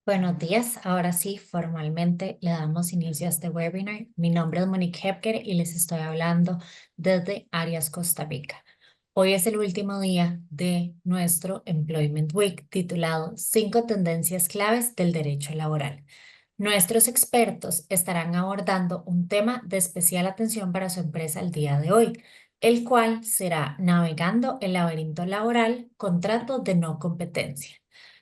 Buenos días, ahora sí, formalmente le damos inicio a este webinar. Mi nombre es Monique Hepker y les estoy hablando desde Arias, Costa Rica. Hoy es el último día de nuestro Employment Week titulado Cinco tendencias claves del derecho laboral. Nuestros expertos estarán abordando un tema de especial atención para su empresa el día de hoy, el cual será Navegando el laberinto laboral, contrato de no competencia.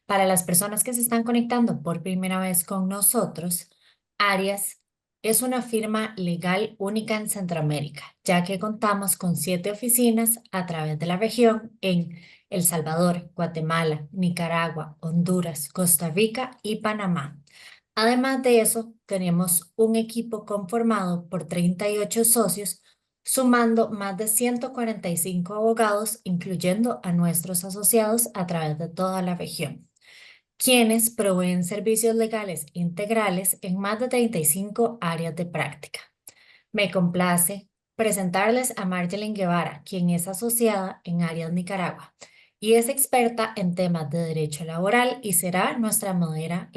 Para las personas que se están conectando por primera vez con nosotros, Arias es una firma legal única en Centroamérica, ya que contamos con 7 oficinas a través de la región en El Salvador, Guatemala, Nicaragua, Honduras, Costa Rica y Panamá. Además de eso, tenemos un equipo conformado por 38 socios, sumando más de 145 abogados, incluyendo a nuestros asociados a través de toda la región, quienes proveen servicios legales integrales en más de 35 áreas de práctica. Me complace presentarles a Marjolin Guevara, quien es asociada en Arias Nicaragua y es experta en temas de derecho laboral y será nuestra moderadora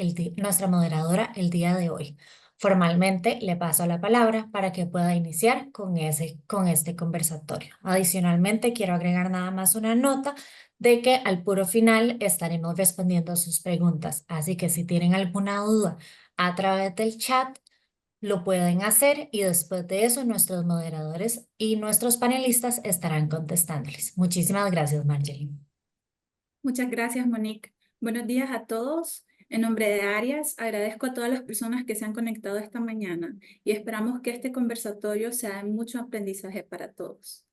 el día de hoy. Formalmente le paso la palabra para que pueda iniciar con este conversatorio. Adicionalmente, quiero agregar nada más una nota de que al puro final estaremos respondiendo sus preguntas. Así que si tienen alguna duda a través del chat, lo pueden hacer y después de eso nuestros moderadores y nuestros panelistas estarán contestándoles. Muchísimas gracias, Marjorie. Muchas gracias, Monique. Buenos días a todos. En nombre de Arias, agradezco a todas las personas que se han conectado esta mañana y esperamos que este conversatorio sea de mucho aprendizaje para todos.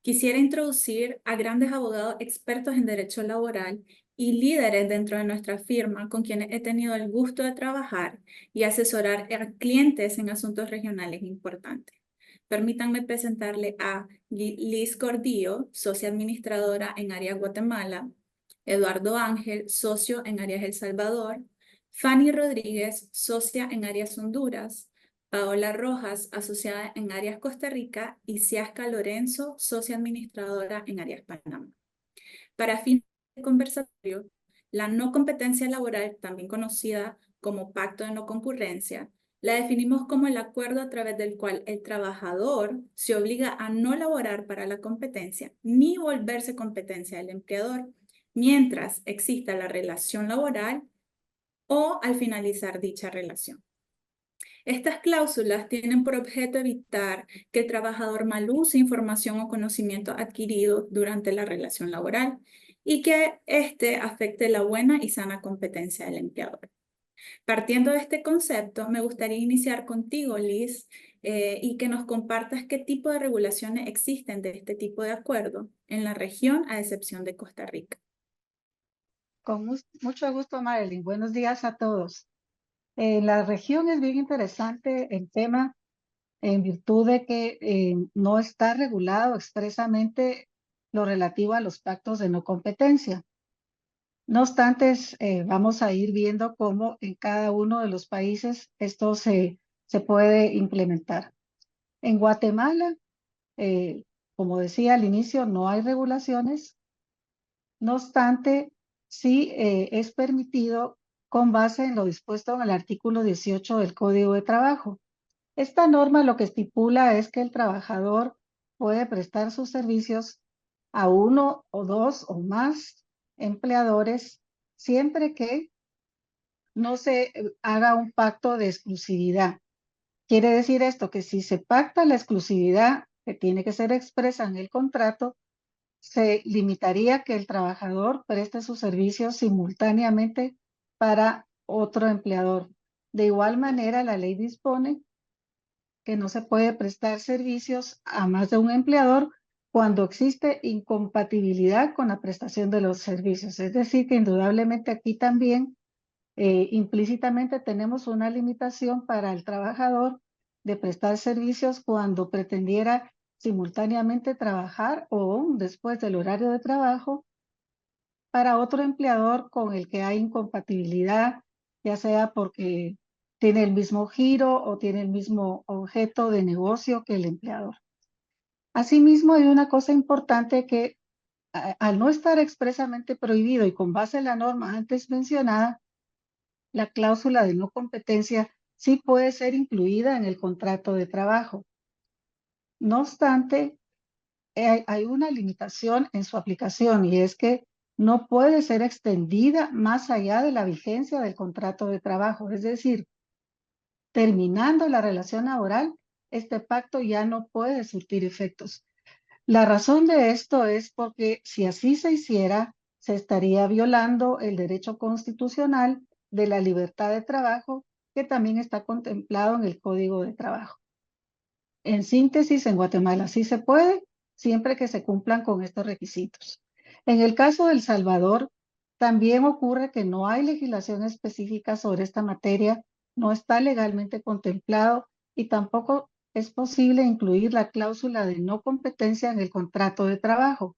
Quisiera introducir a grandes abogados expertos en derecho laboral y líderes dentro de nuestra firma con quienes he tenido el gusto de trabajar y asesorar a clientes en asuntos regionales importantes. Permítanme presentarle a Liz Gordillo, socia administradora en Arias Guatemala, Eduardo Ángel, socio en Arias El Salvador, Fanny Rodríguez, socia en Arias Honduras, Paola Rojas, asociada en Arias Costa Rica, y Ciasca Lorenzo, socia administradora en Arias Panamá. Para fin de conversatorio, la no competencia laboral, también conocida como pacto de no concurrencia, la definimos como el acuerdo a través del cual el trabajador se obliga a no laborar para la competencia ni volverse competencia del empleador mientras exista la relación laboral o al finalizar dicha relación. Estas cláusulas tienen por objeto evitar que el trabajador maluse información o conocimiento adquirido durante la relación laboral y que éste afecte la buena y sana competencia del empleador. Partiendo de este concepto, me gustaría iniciar contigo, Liz, y que nos compartas qué tipo de regulaciones existen de este tipo de acuerdo en la región, a excepción de Costa Rica. Mucho gusto, Marilyn. Buenos días a todos. En la región es bien interesante el tema en virtud de que no está regulado expresamente lo relativo a los pactos de no competencia. No obstante, vamos a ir viendo cómo en cada uno de los países esto se puede implementar. En Guatemala, como decía al inicio, no hay regulaciones. No obstante, sí es permitido con base en lo dispuesto en el artículo 18 del Código de Trabajo. Esta norma lo que estipula es que el trabajador puede prestar sus servicios a uno o dos o más empleadores siempre que no se haga un pacto de exclusividad. Quiere decir esto que si se pacta la exclusividad, que tiene que ser expresa en el contrato, se limitaría que el trabajador preste sus servicios simultáneamente para otro empleador. De igual manera, la ley dispone que no se puede prestar servicios a más de un empleador cuando existe incompatibilidad con la prestación de los servicios. Es decir, que indudablemente aquí también implícitamente tenemos una limitación para el trabajador de prestar servicios cuando pretendiera simultáneamente trabajar o después del horario de trabajo para otro empleador con el que hay incompatibilidad, ya sea porque tiene el mismo giro o tiene el mismo objeto de negocio que el empleador. Asimismo, hay una cosa importante que al no estar expresamente prohibido y con base en la norma antes mencionada, la cláusula de no competencia sí puede ser incluida en el contrato de trabajo. No obstante, hay una limitación en su aplicación y es que no puede ser extendida más allá de la vigencia del contrato de trabajo. Es decir, terminando la relación laboral, este pacto ya no puede surtir efectos. La razón de esto es porque si así se hiciera, se estaría violando el derecho constitucional de la libertad de trabajo, que también está contemplado en el Código de Trabajo. En síntesis, en Guatemala sí se puede, siempre que se cumplan con estos requisitos. En el caso de El Salvador, también ocurre que no hay legislación específica sobre esta materia, no está legalmente contemplado y tampoco es posible incluir la cláusula de no competencia en el contrato de trabajo.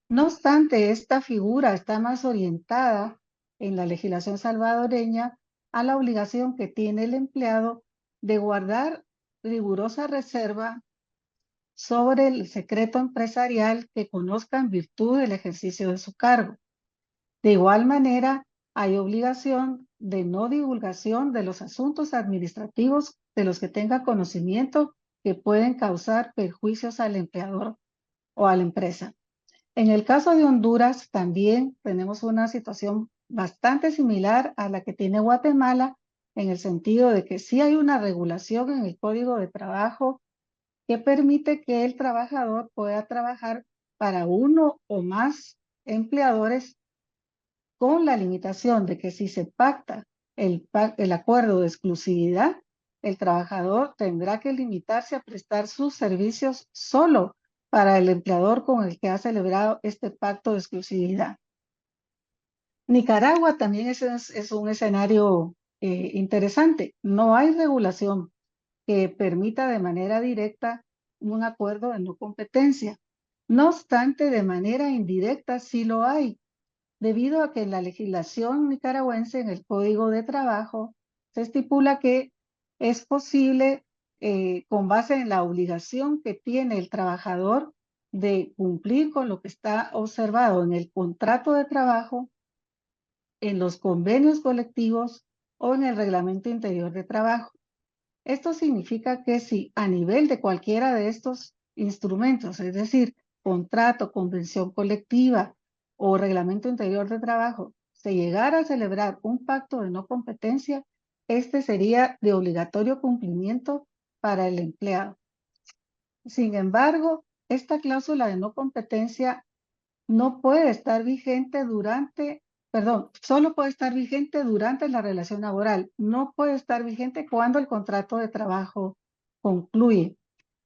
No obstante, esta figura está más orientada en la legislación salvadoreña a la obligación que tiene el empleado de guardar rigurosa reserva sobre el secreto empresarial que conozca en virtud del ejercicio de su cargo. De igual manera, hay obligación de no divulgación de los asuntos administrativos de los que tenga conocimiento que pueden causar perjuicios al empleador o a la empresa. En el caso de Honduras, también tenemos una situación bastante similar a la que tiene Guatemala, en el sentido de que sí hay una regulación en el Código de Trabajo que permite que el trabajador pueda trabajar para uno o más empleadores con la limitación de que si se pacta el acuerdo de exclusividad, el trabajador tendrá que limitarse a prestar sus servicios solo para el empleador con el que ha celebrado este pacto de exclusividad. Nicaragua también es un escenario interesante. No hay regulación que permita de manera directa un acuerdo de no competencia. No obstante, de manera indirecta sí lo hay, debido a que en la legislación nicaragüense, en el Código de Trabajo, se estipula que es posible, con base en la obligación que tiene el trabajador de cumplir con lo que está observado en el contrato de trabajo, en los convenios colectivos o en el reglamento interior de trabajo. Esto significa que si a nivel de cualquiera de estos instrumentos, es decir, contrato, convención colectiva o reglamento interior de trabajo, se llegara a celebrar un pacto de no competencia, este sería de obligatorio cumplimiento para el empleado. Sin embargo, esta cláusula de no competencia no puede estar vigente solo puede estar vigente durante la relación laboral, no puede estar vigente cuando el contrato de trabajo concluye.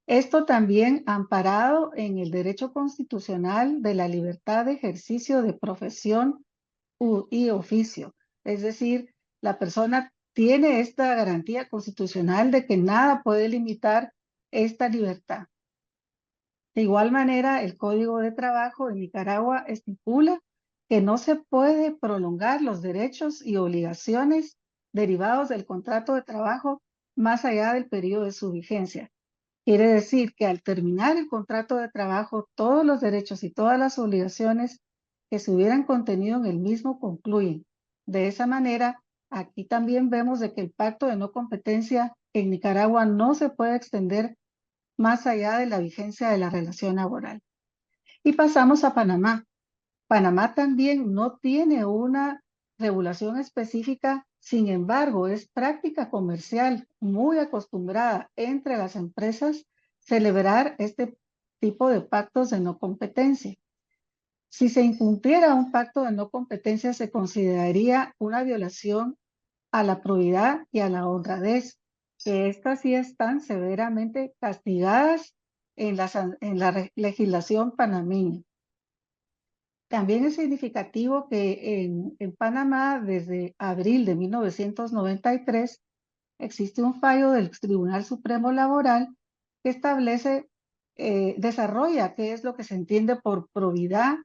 Esto también amparado en el derecho constitucional de la libertad de ejercicio de profesión y oficio. Es decir, la persona tiene esta garantía constitucional de que nada puede limitar esta libertad. De igual manera, el Código de Trabajo de Nicaragua estipula que no se puede prolongar los derechos y obligaciones derivados del contrato de trabajo más allá del periodo de su vigencia. Quiere decir que al terminar el contrato de trabajo, todos los derechos y todas las obligaciones que se hubieran contenido en el mismo concluyen. De esa manera, aquí también vemos de que el pacto de no competencia en Nicaragua no se puede extender más allá de la vigencia de la relación laboral. Y pasamos a Panamá. Panamá también no tiene una regulación específica, sin embargo, es práctica comercial muy acostumbrada entre las empresas celebrar este tipo de pactos de no competencia. Si se incumpliera un pacto de no competencia, se consideraría una violación a la probidad y a la honradez, que estas sí están severamente castigadas en la legislación panameña. También es significativo que en Panamá, desde abril de 1993, existe un fallo del Tribunal Supremo Laboral que establece, desarrolla qué es lo que se entiende por probidad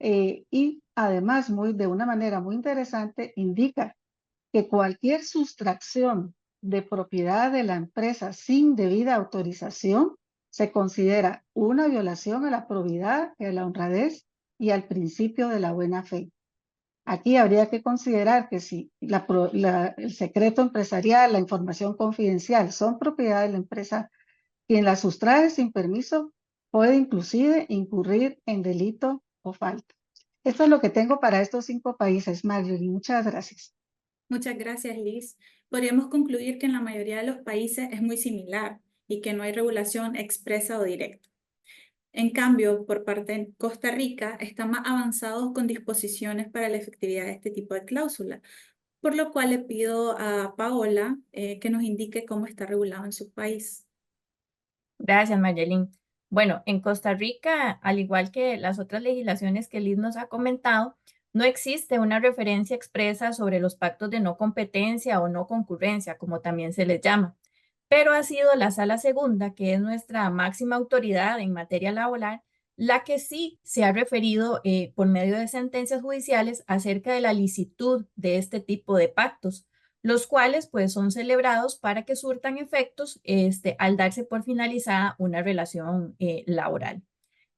y además, de una manera muy interesante, indica que cualquier sustracción de propiedad de la empresa sin debida autorización se considera una violación a la probidad, a la honradez y al principio de la buena fe. Aquí habría que considerar que si el secreto empresarial, la información confidencial son propiedad de la empresa, quien la sustrae sin permiso puede inclusive incurrir en delito o falta. Esto es lo que tengo para estos 5 países, Marjorie. Muchas gracias. Muchas gracias, Liz. Podríamos concluir que en la mayoría de los países es muy similar y que no hay regulación expresa o directa. En cambio, por parte de Costa Rica, están más avanzados con disposiciones para la efectividad de este tipo de cláusula, por lo cual le pido a Paola que nos indique cómo está regulado en su país. Gracias, Mayelín. Bueno, en Costa Rica, al igual que las otras legislaciones que Liz nos ha comentado, no existe una referencia expresa sobre los pactos de no competencia o no concurrencia, como también se les llama, pero ha sido la Sala Segunda, que es nuestra máxima autoridad en materia laboral, la que sí se ha referido por medio de sentencias judiciales acerca de la licitud de este tipo de pactos, los cuales pues son celebrados para que surtan efectos al darse por finalizada una relación laboral.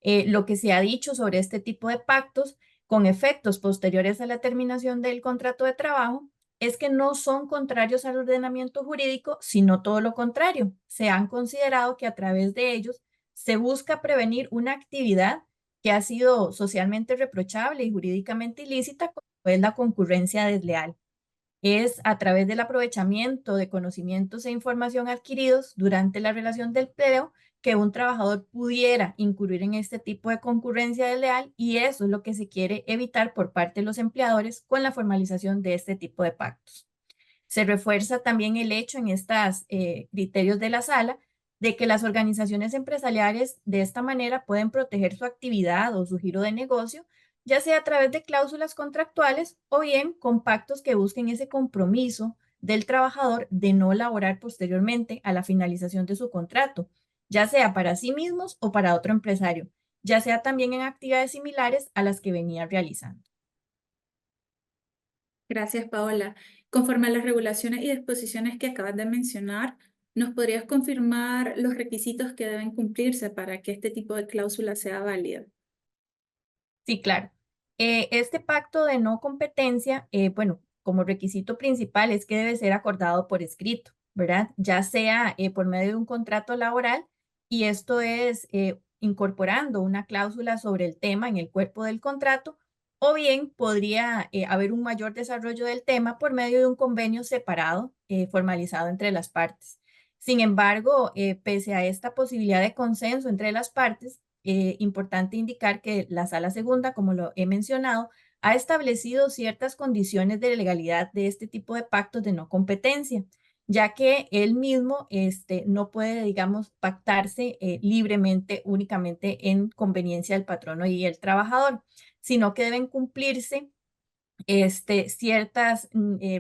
Lo que se ha dicho sobre este tipo de pactos con efectos posteriores a la terminación del contrato de trabajo es que no son contrarios al ordenamiento jurídico, sino todo lo contrario. Se han considerado que a través de ellos se busca prevenir una actividad que ha sido socialmente reprochable y jurídicamente ilícita, como es la concurrencia desleal. Es a través del aprovechamiento de conocimientos e información adquiridos durante la relación del empleo que un trabajador pudiera incurrir en este tipo de concurrencia desleal, y eso es lo que se quiere evitar por parte de los empleadores con la formalización de este tipo de pactos. Se refuerza también el hecho en estos criterios de la sala de que las organizaciones empresariales de esta manera pueden proteger su actividad o su giro de negocio, ya sea a través de cláusulas contractuales o bien con pactos que busquen ese compromiso del trabajador de no laborar posteriormente a la finalización de su contrato, ya sea para sí mismos o para otro empresario, ya sea también en actividades similares a las que venía realizando. Gracias, Paola. Conforme a las regulaciones y disposiciones que acabas de mencionar, ¿nos podrías confirmar los requisitos que deben cumplirse para que este tipo de cláusula sea válida? Sí, claro. Este pacto de no competencia, bueno, como requisito principal es que debe ser acordado por escrito, ¿verdad? Ya sea por medio de un contrato laboral, y esto es incorporando una cláusula sobre el tema en el cuerpo del contrato, o bien podría haber un mayor desarrollo del tema por medio de un convenio separado, formalizado entre las partes. Sin embargo, pese a esta posibilidad de consenso entre las partes, importante indicar que la Sala Segunda, como lo he mencionado, ha establecido ciertas condiciones de legalidad de este tipo de pactos de no competencia, ya que él mismo no puede, digamos, pactarse libremente únicamente en conveniencia del patrono y el trabajador, sino que deben cumplirse ciertos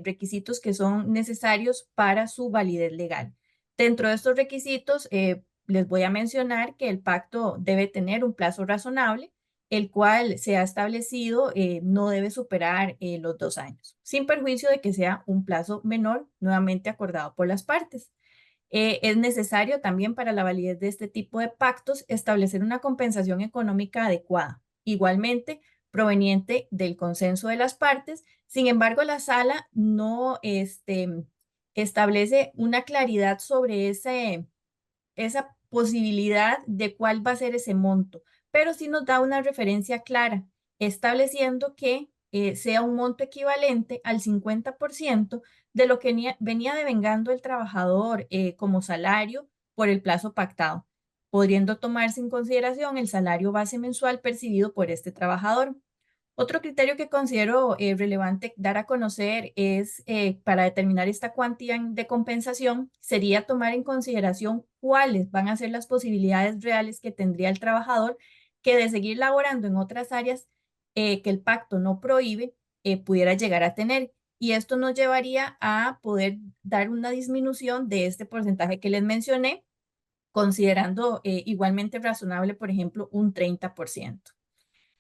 requisitos que son necesarios para su validez legal. Dentro de estos requisitos, les voy a mencionar que el pacto debe tener un plazo razonable, el cual se ha establecido no debe superar los 2 años, sin perjuicio de que sea un plazo menor, nuevamente acordado por las partes. Es necesario también para la validez de este tipo de pactos establecer una compensación económica adecuada, igualmente proveniente del consenso de las partes. Sin embargo, la sala no establece una claridad sobre esa posibilidad de cuál va a ser ese monto, pero sí nos da una referencia clara, estableciendo que sea un monto equivalente al 50% de lo que venía devengando el trabajador como salario por el plazo pactado, pudiendo tomarse en consideración el salario base mensual percibido por este trabajador. Otro criterio que considero relevante dar a conocer es, para determinar esta cuantía de compensación, sería tomar en consideración cuáles van a ser las posibilidades reales que tendría el trabajador que de seguir laborando en otras áreas que el pacto no prohíbe, pudiera llegar a tener. Y esto nos llevaría a poder dar una disminución de este porcentaje que les mencioné, considerando igualmente razonable, por ejemplo, un 30%.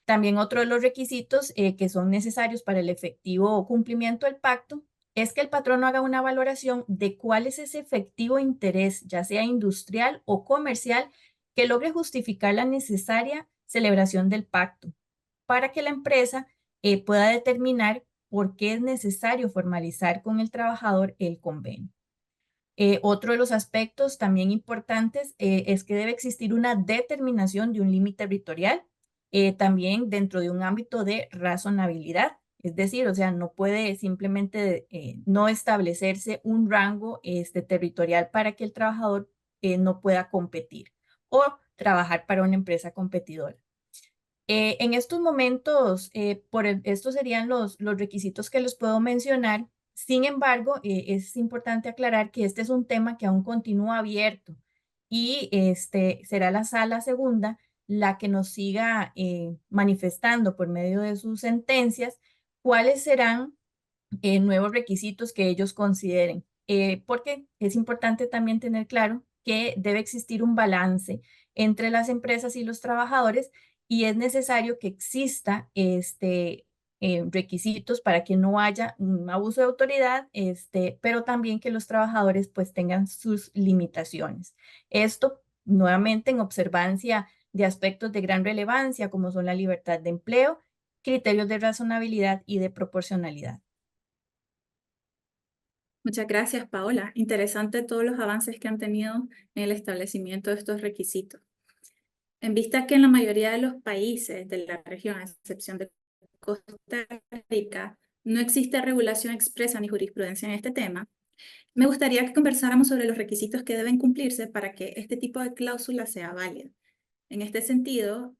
También otro de los requisitos que son necesarios para el efectivo cumplimiento del pacto es que el patrono haga una valoración de cuál es ese efectivo interés, ya sea industrial o comercial, que logre justificar la necesaria celebración del pacto para que la empresa pueda determinar por qué es necesario formalizar con el trabajador el convenio. Otro de los aspectos también importantes es que debe existir una determinación de un límite territorial, también dentro de un ámbito de razonabilidad. Es decir, o sea, no puede simplemente no establecerse un rango territorial para que el trabajador no pueda competir o trabajar para una empresa competidora. En estos momentos, estos serían los requisitos que les puedo mencionar. Sin embargo, es importante aclarar que este es un tema que aún continúa abierto y será la sala segunda la que nos siga manifestando por medio de sus sentencias cuáles serán nuevos requisitos que ellos consideren. Porque es importante también tener claro que debe existir un balance entre las empresas y los trabajadores y es necesario que exista requisitos para que no haya un abuso de autoridad, pero también que los trabajadores pues tengan sus limitaciones. Esto nuevamente en observancia de aspectos de gran relevancia como son la libertad de empleo, criterios de razonabilidad y de proporcionalidad. Muchas gracias, Paola. Interesante todos los avances que han tenido en el establecimiento de estos requisitos. En vista que en la mayoría de los países de la región, a excepción de Costa Rica, no existe regulación expresa ni jurisprudencia en este tema, me gustaría que conversáramos sobre los requisitos que deben cumplirse para que este tipo de cláusula sea válida. En este sentido,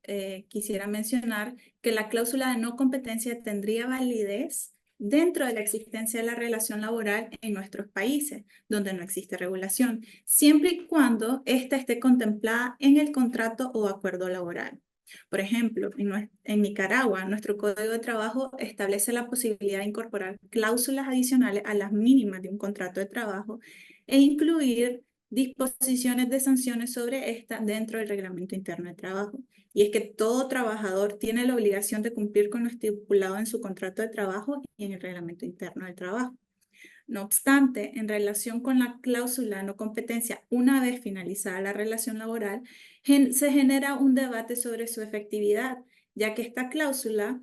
quisiera mencionar que la cláusula de no competencia tendría validez dentro de la existencia de la relación laboral en nuestros países, donde no existe regulación, siempre y cuando ésta esté contemplada en el contrato o acuerdo laboral. Por ejemplo, en Nicaragua, nuestro Código de Trabajo establece la posibilidad de incorporar cláusulas adicionales a las mínimas de un contrato de trabajo e incluir disposiciones de sanciones sobre esta dentro del reglamento interno de trabajo. Y es que todo trabajador tiene la obligación de cumplir con lo estipulado en su contrato de trabajo y en el reglamento interno del trabajo. No obstante, en relación con la cláusula de no competencia, una vez finalizada la relación laboral, se genera un debate sobre su efectividad, ya que esta cláusula,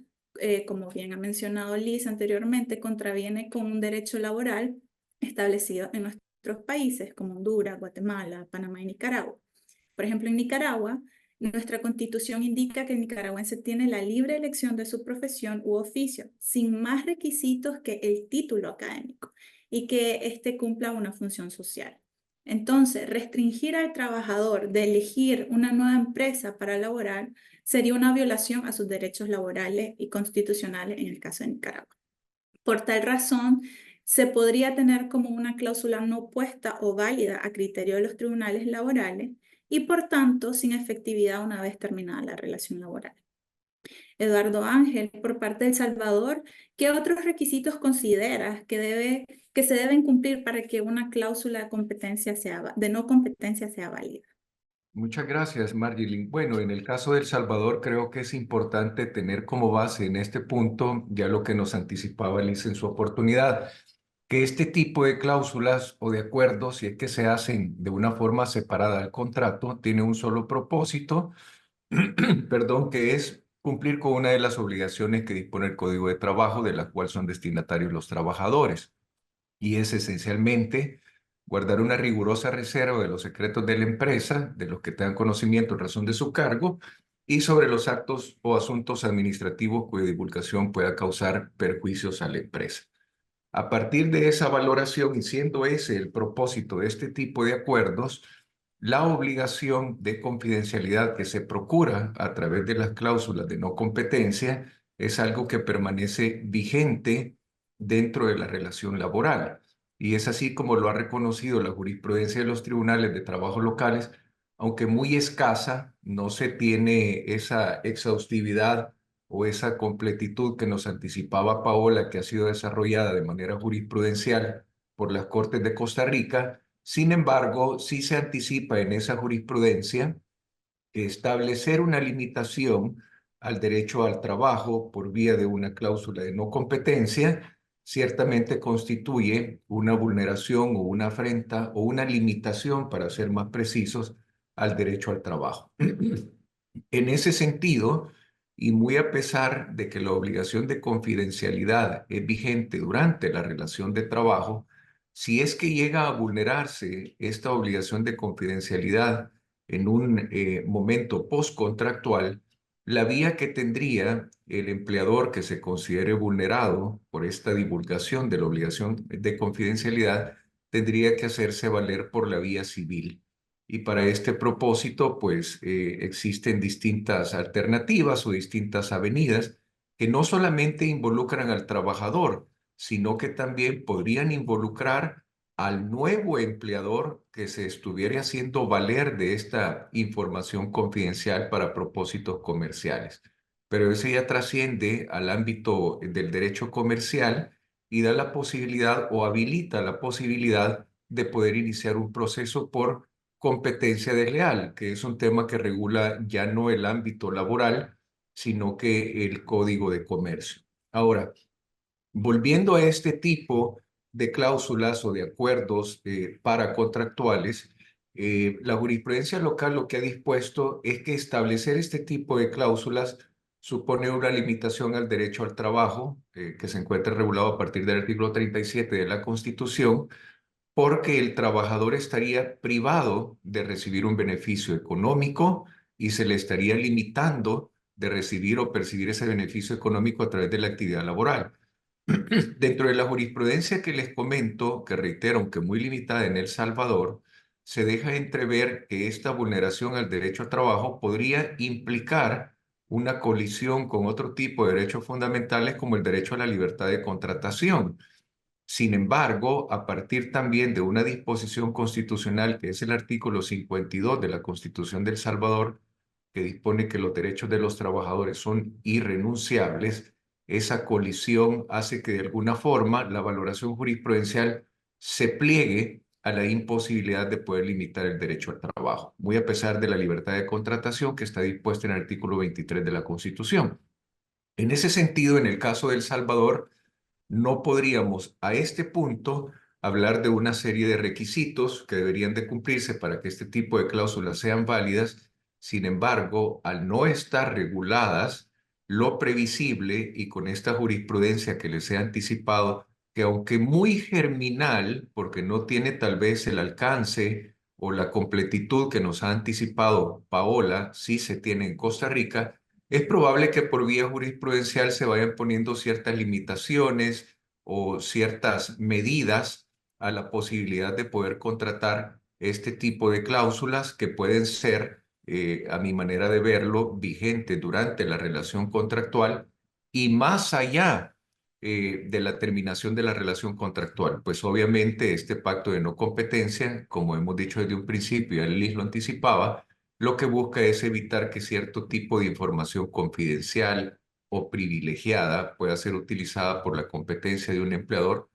como bien ha mencionado Liz anteriormente, contraviene con un derecho laboral establecido en nuestros países como Honduras, Guatemala, Panamá y Nicaragua. Por ejemplo, en Nicaragua, nuestra Constitución indica que el nicaragüense tiene la libre elección de su profesión u oficio, sin más requisitos que el título académico y que éste cumpla una función social. Entonces, restringir al trabajador de elegir una nueva empresa para laborar sería una violación a sus derechos laborales y constitucionales en el caso de Nicaragua. Por tal razón, se podría tener como una cláusula no puesta o válida a criterio de los tribunales laborales y por tanto sin efectividad una vez terminada la relación laboral. Eduardo Ángel, por parte de El Salvador, ¿qué otros requisitos consideras que se deben cumplir para que una cláusula de no competencia sea válida? Muchas gracias, Margilin. Bueno, en el caso de El Salvador, creo que es importante tener como base en este punto ya lo que nos anticipaba Liz en su oportunidad, que este tipo de cláusulas o de acuerdos, si es que se hacen de una forma separada al contrato, tiene un solo propósito, perdón, que es cumplir con una de las obligaciones que dispone el Código de Trabajo, de la cual son destinatarios los trabajadores, y es esencialmente guardar una rigurosa reserva de los secretos de la empresa, de los que tengan conocimiento en razón de su cargo, y sobre los actos o asuntos administrativos cuya divulgación pueda causar perjuicios a la empresa. A partir de esa valoración, y siendo ese el propósito de este tipo de acuerdos, la obligación de confidencialidad que se procura a través de las cláusulas de no competencia es algo que permanece vigente dentro de la relación laboral. Y es así como lo ha reconocido la jurisprudencia de los tribunales de trabajo locales, aunque muy escasa, no se tiene esa exhaustividad o esa completitud que nos anticipaba Paola, que ha sido desarrollada de manera jurisprudencial por las Cortes de Costa Rica. Sin embargo, sí se anticipa en esa jurisprudencia que establecer una limitación al derecho al trabajo por vía de una cláusula de no competencia ciertamente constituye una vulneración o una afrenta o una limitación, para ser más precisos, al derecho al trabajo. En ese sentido, y muy a pesar de que la obligación de confidencialidad es vigente durante la relación de trabajo, si es que llega a vulnerarse esta obligación de confidencialidad en un momento postcontractual, la vía que tendría el empleador que se considere vulnerado por esta divulgación de la obligación de confidencialidad tendría que hacerse valer por la vía civil. Y para este propósito, pues existen distintas alternativas o distintas avenidas que no solamente involucran al trabajador, sino que también podrían involucrar al nuevo empleador que se estuviera haciendo valer de esta información confidencial para propósitos comerciales. Pero eso ya trasciende al ámbito del derecho comercial y da la posibilidad o habilita la posibilidad de poder iniciar un proceso por competencia desleal, que es un tema que regula ya no el ámbito laboral, sino que el Código de Comercio. Ahora, volviendo a este tipo de cláusulas o de acuerdos paracontractuales, la jurisprudencia local lo que ha dispuesto es que establecer este tipo de cláusulas supone una limitación al derecho al trabajo, que se encuentra regulado a partir del artículo 37 de la Constitución, porque el trabajador estaría privado de recibir un beneficio económico y se le estaría limitando de recibir o percibir ese beneficio económico a través de la actividad laboral. Dentro de la jurisprudencia que les comento, que reitero, aunque muy limitada en El Salvador, se deja entrever que esta vulneración al derecho al trabajo podría implicar una colisión con otro tipo de derechos fundamentales como el derecho a la libertad de contratación. Sin embargo, a partir también de una disposición constitucional, que es el artículo 52 de la Constitución de El Salvador, que dispone que los derechos de los trabajadores son irrenunciables, esa colisión hace que de alguna forma la valoración jurisprudencial se pliegue a la imposibilidad de poder limitar el derecho al trabajo, muy a pesar de la libertad de contratación que está dispuesta en el artículo 23 de la Constitución. En ese sentido, en el caso de El Salvador, no podríamos a este punto hablar de una serie de requisitos que deberían de cumplirse para que este tipo de cláusulas sean válidas. Sin embargo, al no estar reguladas, lo previsible y con esta jurisprudencia que les he anticipado, que aunque muy germinal, porque no tiene tal vez el alcance o la completitud que nos ha anticipado Paola, sí se tiene en Costa Rica, es probable que por vía jurisprudencial se vayan poniendo ciertas limitaciones o ciertas medidas a la posibilidad de poder contratar este tipo de cláusulas que pueden ser, a mi manera de verlo, vigentes durante la relación contractual y más allá de la terminación de la relación contractual. Pues obviamente este pacto de no competencia, como hemos dicho desde un principio, y el LIS lo anticipaba, lo que busca es evitar que cierto tipo de información confidencial o privilegiada pueda ser utilizada por la competencia de un empleador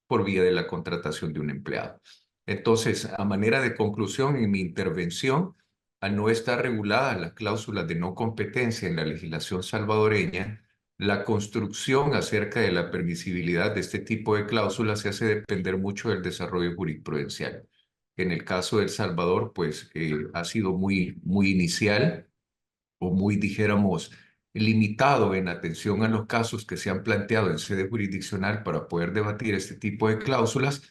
por vía de la contratación de un empleado. Entonces, a manera de conclusión en mi intervención, al no estar reguladas las cláusulas de no competencia en la legislación salvadoreña, la construcción acerca de la permisibilidad de este tipo de cláusulas se hace depender mucho del desarrollo jurisprudencial. En el caso de El Salvador, pues ha sido muy inicial o muy, dijéramos, limitado en atención a los casos que se han planteado en sede jurisdiccional para poder debatir este tipo de cláusulas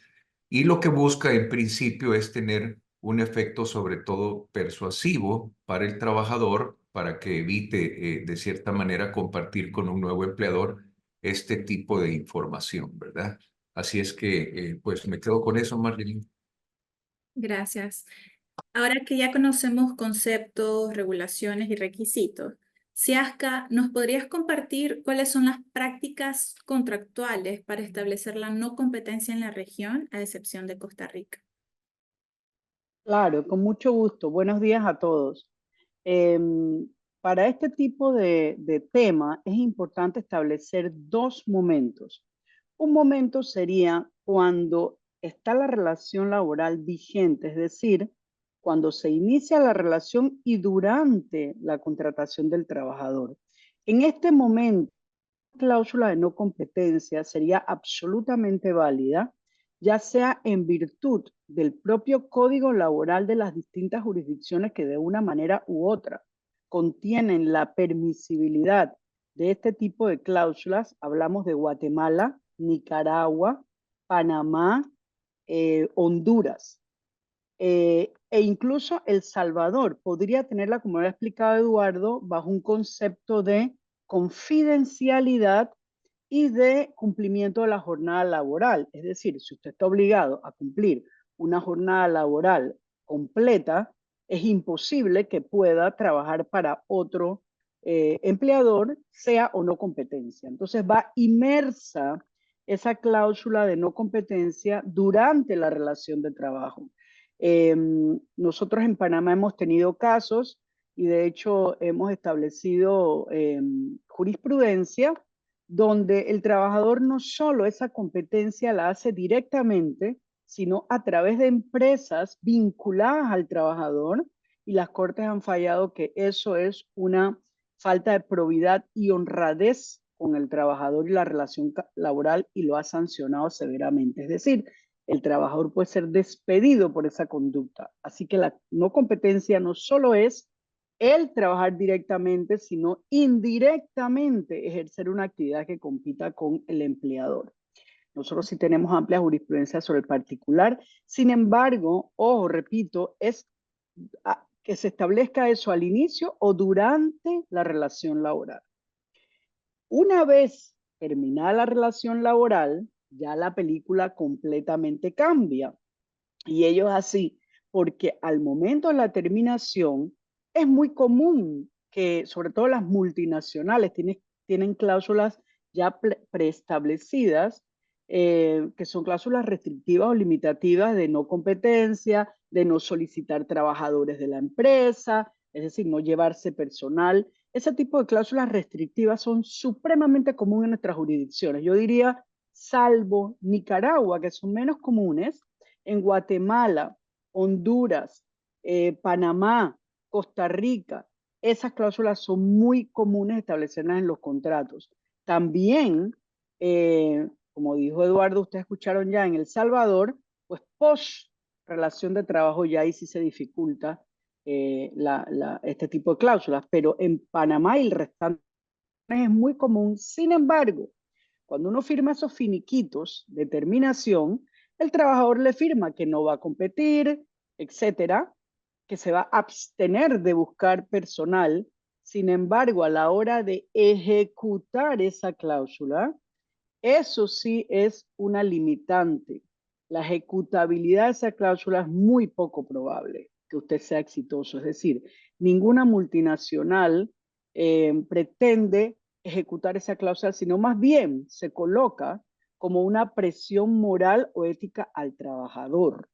y lo que busca en principio es tener un efecto sobre todo persuasivo para el trabajador para que evite de cierta manera compartir con un nuevo empleador este tipo de información, ¿verdad? Así es que pues me quedo con eso, Marlene. Gracias. Ahora que ya conocemos conceptos, regulaciones y requisitos, Siaska, ¿nos podrías compartir cuáles son las prácticas contractuales para establecer la no competencia en la región, a excepción de Costa Rica? Claro, con mucho gusto. Buenos días a todos. Em, para este tipo de tema es importante establecer dos momentos. Un momento sería cuando está la relación laboral vigente, es decir, cuando se inicia la relación y durante la contratación del trabajador. En este momento, la cláusula de no competencia sería absolutamente válida, ya sea en virtud del propio código laboral de las distintas jurisdicciones que de una manera u otra contienen la permisibilidad de este tipo de cláusulas, hablamos de Guatemala, Nicaragua, Panamá, Honduras. E incluso El Salvador podría tenerla, como lo ha explicado Eduardo, bajo un concepto de confidencialidad y de cumplimiento de la jornada laboral. Es decir, si usted está obligado a cumplir una jornada laboral completa, es imposible que pueda trabajar para otro empleador, sea o no competencia. Entonces va inmersa esa cláusula de no competencia durante la relación de trabajo. Nosotros en Panamá hemos tenido casos y de hecho hemos establecido jurisprudencia donde el trabajador no solo esa competencia la hace directamente, sino a través de empresas vinculadas al trabajador, y las cortes han fallado que eso es una falta de probidad y honradez con el trabajador y la relación laboral, y lo ha sancionado severamente. Es decir, el trabajador puede ser despedido por esa conducta. Así que la no competencia no solo es el trabajar directamente, sino indirectamente ejercer una actividad que compita con el empleador. Nosotros sí tenemos amplia jurisprudencia sobre el particular. Sin embargo, ojo, repito, es que se establezca eso al inicio o durante la relación laboral. Una vez terminada la relación laboral, ya la película completamente cambia. Y ello es así, porque al momento de la terminación es muy común que, sobre todo las multinacionales, tienen cláusulas ya preestablecidas, que son cláusulas restrictivas o limitativas de no competencia, de no solicitar trabajadores de la empresa, es decir, no llevarse personal. Ese tipo de cláusulas restrictivas son supremamente comunes en nuestras jurisdicciones. Yo diría, salvo Nicaragua, que son menos comunes, en Guatemala, Honduras, Panamá, Costa Rica, esas cláusulas son muy comunes establecerlas en los contratos. También, como dijo Eduardo, ustedes escucharon ya en El Salvador, pues post relación de trabajo ya ahí sí se dificulta este tipo de cláusulas, pero en Panamá y el restante es muy común. Sin embargo, cuando uno firma esos finiquitos de terminación, el trabajador le firma que no va a competir, etcétera, que se va a abstener de buscar personal. Sin embargo, a la hora de ejecutar esa cláusula, eso sí es una limitante. La ejecutabilidad de esa cláusula es muy poco probable que usted sea exitoso. Es decir, ninguna multinacional pretende ejecutar esa cláusula, sino más bien se coloca como una presión moral o ética al trabajador,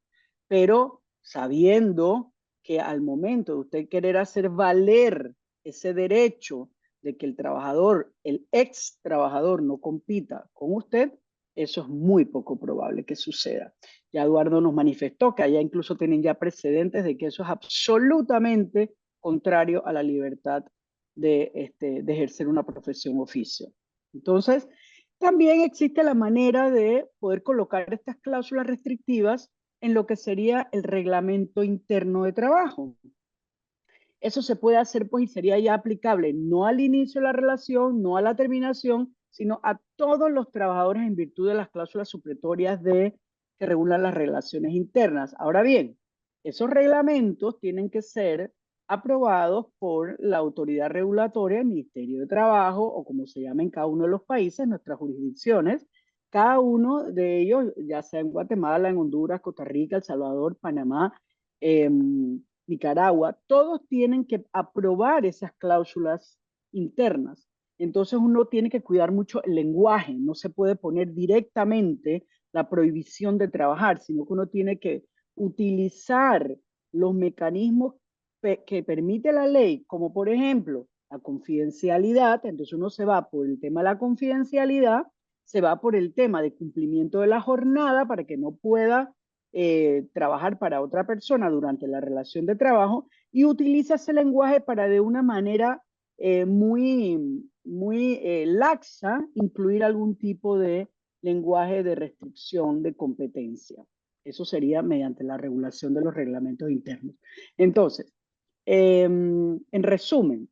pero sabiendo que al momento de usted querer hacer valer ese derecho de que el trabajador, el ex trabajador, no compita con usted, eso es muy poco probable que suceda. Ya Eduardo nos manifestó que allá incluso tienen ya precedentes de que eso es absolutamente contrario a la libertad de ejercer una profesión o oficio. Entonces, también existe la manera de poder colocar estas cláusulas restrictivas en lo que sería el reglamento interno de trabajo. Eso se puede hacer pues y sería ya aplicable no al inicio de la relación, no a la terminación, sino a todos los trabajadores en virtud de las cláusulas supletorias que regulan las relaciones internas. Ahora bien, esos reglamentos tienen que ser aprobados por la autoridad regulatoria, el Ministerio de Trabajo, o como se llama en cada uno de los países, nuestras jurisdicciones. Cada uno de ellos, ya sea en Guatemala, en Honduras, Costa Rica, El Salvador, Panamá, Nicaragua, todos tienen que aprobar esas cláusulas internas. Entonces uno tiene que cuidar mucho el lenguaje, no se puede poner directamente la prohibición de trabajar, sino que uno tiene que utilizar los mecanismos que permite la ley, como por ejemplo la confidencialidad. Entonces uno se va por el tema de la confidencialidad, se va por el tema de cumplimiento de la jornada para que no pueda trabajar para otra persona durante la relación de trabajo, y utiliza ese lenguaje para de una manera muy laxa incluir algún tipo de lenguaje de restricción de competencia. Eso sería mediante la regulación de los reglamentos internos. Entonces, En resumen,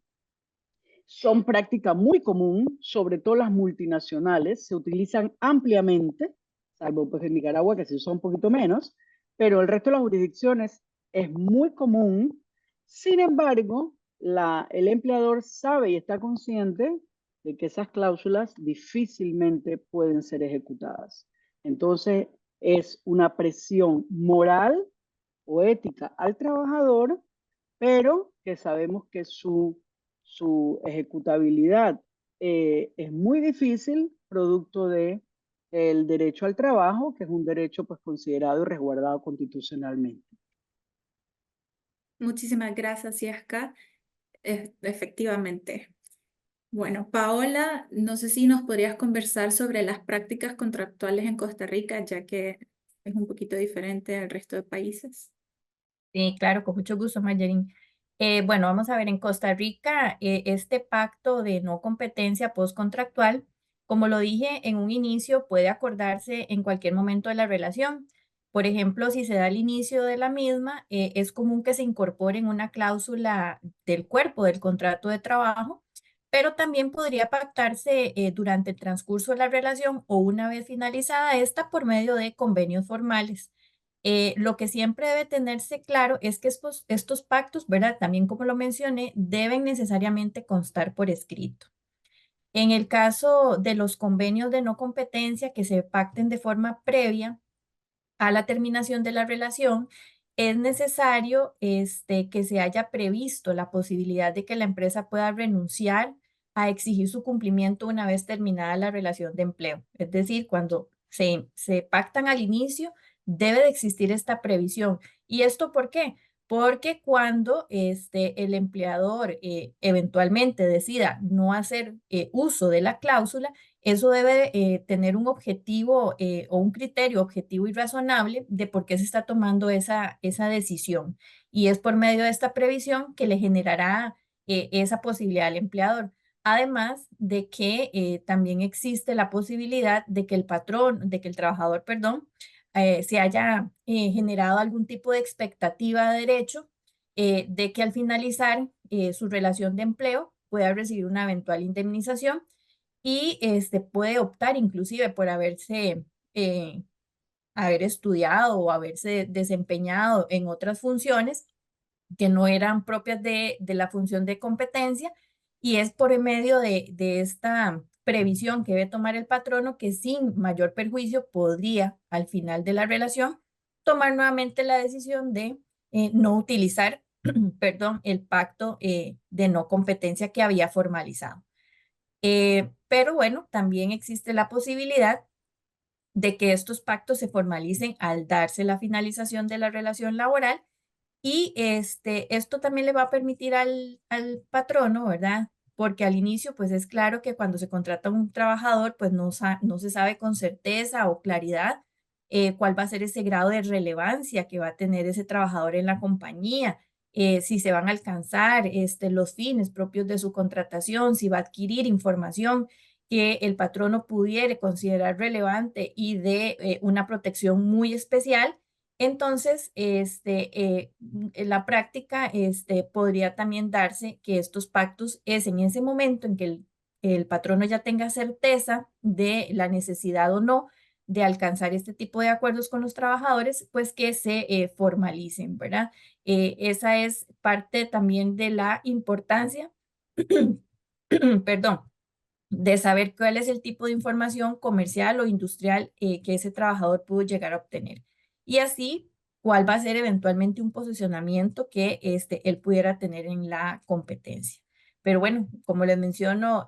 son práctica muy común, sobre todo las multinacionales, se utilizan ampliamente, salvo pues en Nicaragua que se usa un poquito menos, pero el resto de las jurisdicciones es muy común. Sin embargo, el empleador sabe y está consciente de que esas cláusulas difícilmente pueden ser ejecutadas. Entonces, es una presión moral o ética al trabajador, pero que sabemos que su ejecutabilidad es muy difícil, producto de el derecho al trabajo, que es un derecho pues considerado y resguardado constitucionalmente. Muchísimas gracias, Yesca. Efectivamente. Bueno, Paola, no sé si nos podrías conversar sobre las prácticas contractuales en Costa Rica, ya que es un poquito diferente al resto de países. Sí, claro, con mucho gusto, Marjorie. Bueno, vamos a ver, en Costa Rica, este pacto de no competencia postcontractual, como lo dije en un inicio, puede acordarse en cualquier momento de la relación. Por ejemplo, si se da el inicio de la misma, es común que se incorpore en una cláusula del cuerpo del contrato de trabajo, pero también podría pactarse durante el transcurso de la relación o una vez finalizada esta por medio de convenios formales. Lo que siempre debe tenerse claro es que estos pactos, ¿verdad? También como lo mencioné, deben necesariamente constar por escrito. En el caso de los convenios de no competencia que se pacten de forma previa a la terminación de la relación, es necesario que se haya previsto la posibilidad de que la empresa pueda renunciar a exigir su cumplimiento una vez terminada la relación de empleo. Es decir, cuando se pactan al inicio, debe de existir esta previsión. ¿Y esto por qué? Porque cuando el empleador eventualmente decida no hacer uso de la cláusula, eso debe tener un objetivo o un criterio objetivo y razonable de por qué se está tomando esa decisión. Y es por medio de esta previsión que le generará esa posibilidad al empleador. Además de que también existe la posibilidad de que el trabajador, perdón, se haya generado algún tipo de expectativa de derecho de que al finalizar su relación de empleo pueda recibir una eventual indemnización y puede optar inclusive por haber estudiado o haberse desempeñado en otras funciones que no eran propias de la función de competencia, y es por medio de esta previsión que debe tomar el patrono que sin mayor perjuicio podría al final de la relación tomar nuevamente la decisión de no utilizar, perdón, el pacto de no competencia que había formalizado. Pero bueno, también existe la posibilidad de que estos pactos se formalicen al darse la finalización de la relación laboral, y esto también le va a permitir al patrono, ¿verdad? Porque al inicio, pues es claro que cuando se contrata a un trabajador, pues no se sabe con certeza o claridad cuál va a ser ese grado de relevancia que va a tener ese trabajador en la compañía, si se van a alcanzar los fines propios de su contratación, si va a adquirir información que el patrono pudiera considerar relevante y de una protección muy especial. Entonces, en la práctica, podría también darse que estos pactos es en ese momento en que el patrono ya tenga certeza de la necesidad o no de alcanzar este tipo de acuerdos con los trabajadores, pues que se formalicen, ¿verdad? Esa es parte también de la importancia, perdón, de saber cuál es el tipo de información comercial o industrial que ese trabajador pudo llegar a obtener. Y así, cuál va a ser eventualmente un posicionamiento que él pudiera tener en la competencia. Pero bueno, como les menciono,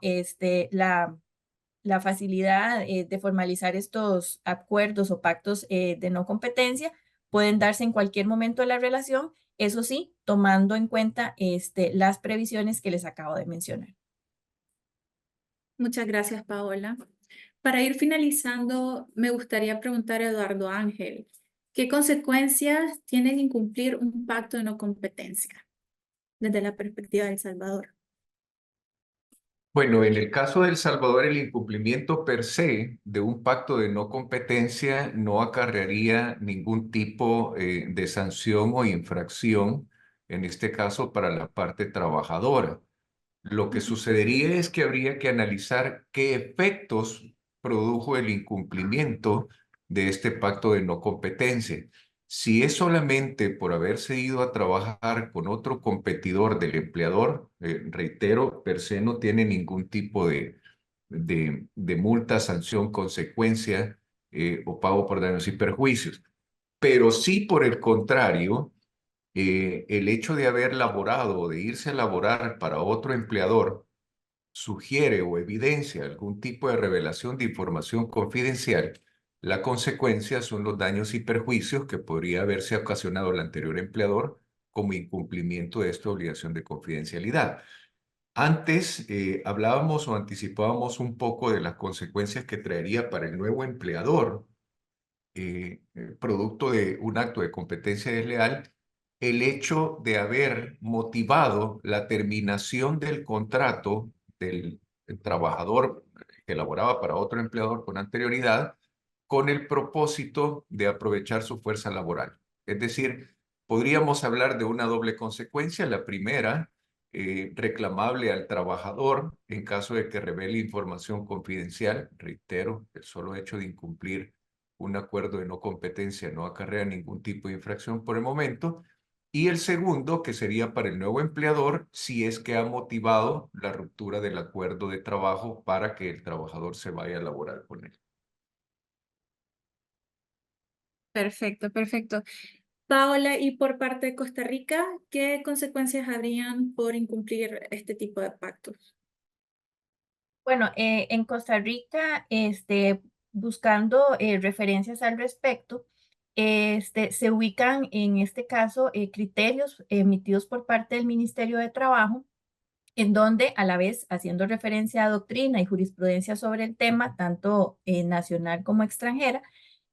la facilidad de formalizar estos acuerdos o pactos de no competencia pueden darse en cualquier momento de la relación, eso sí, tomando en cuenta las previsiones que les acabo de mencionar. Muchas gracias, Paola. Para ir finalizando, me gustaría preguntar a Eduardo Ángel, ¿qué consecuencias tiene incumplir un pacto de no competencia desde la perspectiva de El Salvador? Bueno, en el caso de El Salvador, el incumplimiento per se de un pacto de no competencia no acarrearía ningún tipo de sanción o infracción en este caso para la parte trabajadora. Lo que sucedería es que habría que analizar qué efectos produjo el incumplimiento de este pacto de no competencia. Si es solamente por haberse ido a trabajar con otro competidor del empleador, reitero, per se no tiene ningún tipo de multa, sanción, consecuencia o pago por daños y perjuicios. Pero sí, por el contrario, el hecho de haber laborado o de irse a laborar para otro empleador sugiere o evidencia algún tipo de revelación de información confidencial, la consecuencia son los daños y perjuicios que podría haberse ocasionado el anterior empleador como incumplimiento de esta obligación de confidencialidad. Antes hablábamos o anticipábamos un poco de las consecuencias que traería para el nuevo empleador, producto de un acto de competencia desleal, el hecho de haber motivado la terminación del contrato del trabajador que laboraba para otro empleador con anterioridad, con el propósito de aprovechar su fuerza laboral. Es decir, podríamos hablar de una doble consecuencia. La primera, reclamable al trabajador en caso de que revele información confidencial. Reitero, el solo hecho de incumplir un acuerdo de no competencia no acarrea ningún tipo de infracción por el momento. Y el segundo, que sería para el nuevo empleador, si es que ha motivado la ruptura del acuerdo de trabajo para que el trabajador se vaya a laborar con él. Perfecto, perfecto. Paola, y por parte de Costa Rica, ¿qué consecuencias habrían por incumplir este tipo de pactos? Bueno, en Costa Rica, buscando referencias al respecto, se ubican en este caso criterios emitidos por parte del Ministerio de Trabajo, en donde a la vez haciendo referencia a doctrina y jurisprudencia sobre el tema, tanto nacional como extranjera,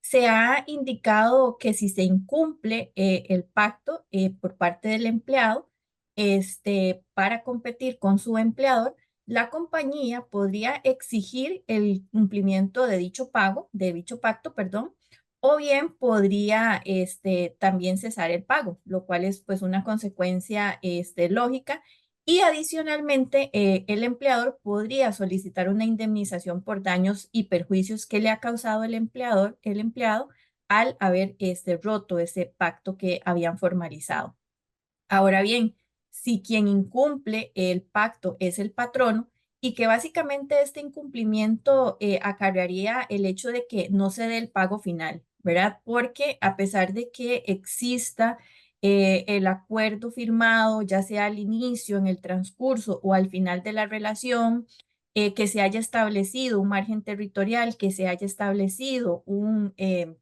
se ha indicado que si se incumple el pacto por parte del empleado, para competir con su empleador, la compañía podría exigir el cumplimiento de dicho pago, de dicho pacto, perdón, o bien podría también cesar el pago, lo cual es pues una consecuencia lógica y adicionalmente, el empleador podría solicitar una indemnización por daños y perjuicios que le ha causado el empleado al haber roto ese pacto que habían formalizado. Ahora bien, si quien incumple el pacto es el patrono y que básicamente este incumplimiento acarrearía el hecho de que no se dé el pago final, ¿verdad? Porque a pesar de que exista el acuerdo firmado, ya sea al inicio, en el transcurso o al final de la relación, que se haya establecido un margen territorial, que se haya establecido un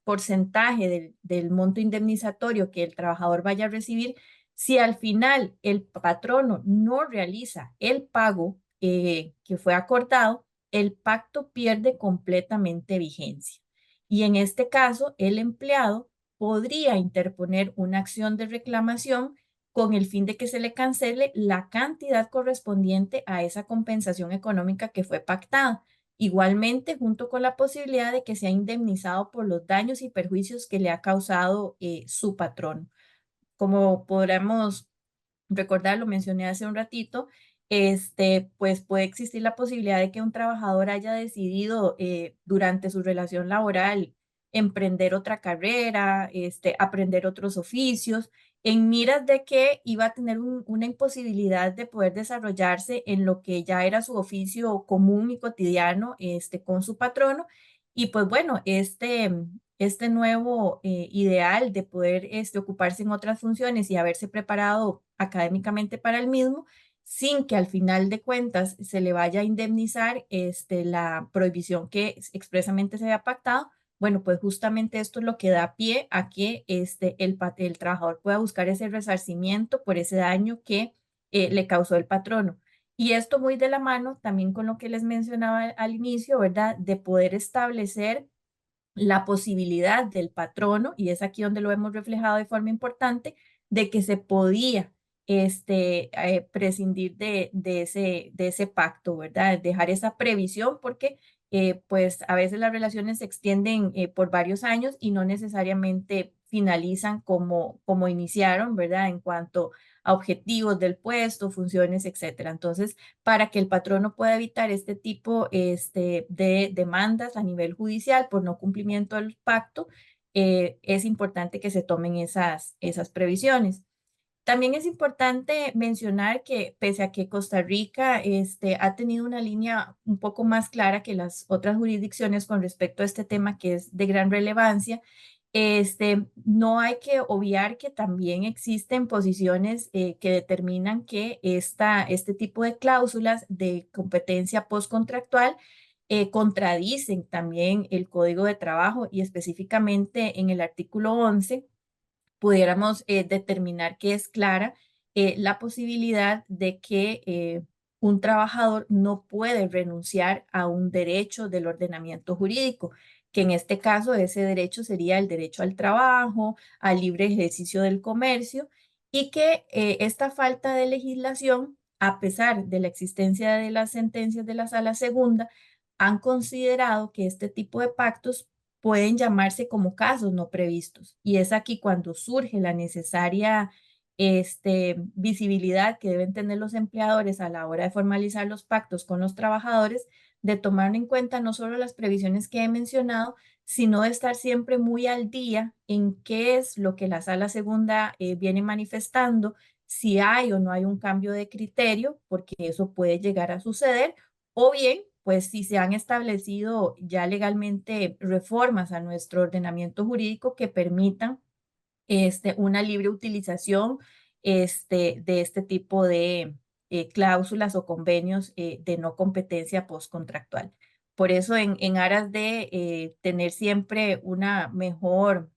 porcentaje del monto indemnizatorio que el trabajador vaya a recibir, si al final el patrono no realiza el pago que fue acordado, el pacto pierde completamente vigencia. Y en este caso, el empleado podría interponer una acción de reclamación con el fin de que se le cancele la cantidad correspondiente a esa compensación económica que fue pactada. Igualmente, junto con la posibilidad de que sea indemnizado por los daños y perjuicios que le ha causado su patrono. Como podremos recordar, lo mencioné hace un ratito, pues puede existir la posibilidad de que un trabajador haya decidido durante su relación laboral emprender otra carrera, aprender otros oficios, en miras de que iba a tener una imposibilidad de poder desarrollarse en lo que ya era su oficio común y cotidiano, con su patrono. Y pues bueno, este nuevo ideal de poder ocuparse en otras funciones y haberse preparado académicamente para el mismo, sin que al final de cuentas se le vaya a indemnizar la prohibición que expresamente se había pactado. Bueno, pues justamente esto es lo que da pie a que el trabajador pueda buscar ese resarcimiento por ese daño que le causó el patrono. Y esto muy de la mano también con lo que les mencionaba al inicio, ¿verdad? De poder establecer la posibilidad del patrono, y es aquí donde lo hemos reflejado de forma importante, de que se podía prescindir de ese pacto, ¿verdad? Dejar esa previsión porque pues a veces las relaciones se extienden por varios años y no necesariamente finalizan como iniciaron, ¿verdad? En cuanto a objetivos del puesto, funciones, etcétera. Entonces, para que el patrono pueda evitar este tipo de demandas a nivel judicial por no cumplimiento del pacto, es importante que se tomen esas previsiones. También es importante mencionar que pese a que Costa Rica ha tenido una línea un poco más clara que las otras jurisdicciones con respecto a este tema que es de gran relevancia, no hay que obviar que también existen posiciones que determinan que este tipo de cláusulas de competencia postcontractual contradicen también el Código de Trabajo y específicamente en el artículo 11 pudiéramos determinar que es clara la posibilidad de que un trabajador no puede renunciar a un derecho del ordenamiento jurídico, que en este caso ese derecho sería el derecho al trabajo, al libre ejercicio del comercio, y que esta falta de legislación, a pesar de la existencia de las sentencias de la Sala Segunda, han considerado que este tipo de pactos pueden llamarse como casos no previstos. Y es aquí cuando surge la necesaria visibilidad que deben tener los empleadores a la hora de formalizar los pactos con los trabajadores, de tomar en cuenta no solo las previsiones que he mencionado, sino de estar siempre muy al día en qué es lo que la Sala Segunda viene manifestando, si hay o no hay un cambio de criterio, porque eso puede llegar a suceder, o bien, pues si se han establecido ya legalmente reformas a nuestro ordenamiento jurídico que permitan una libre utilización de este tipo de cláusulas o convenios de no competencia postcontractual. Por eso, en aras de tener siempre una mejor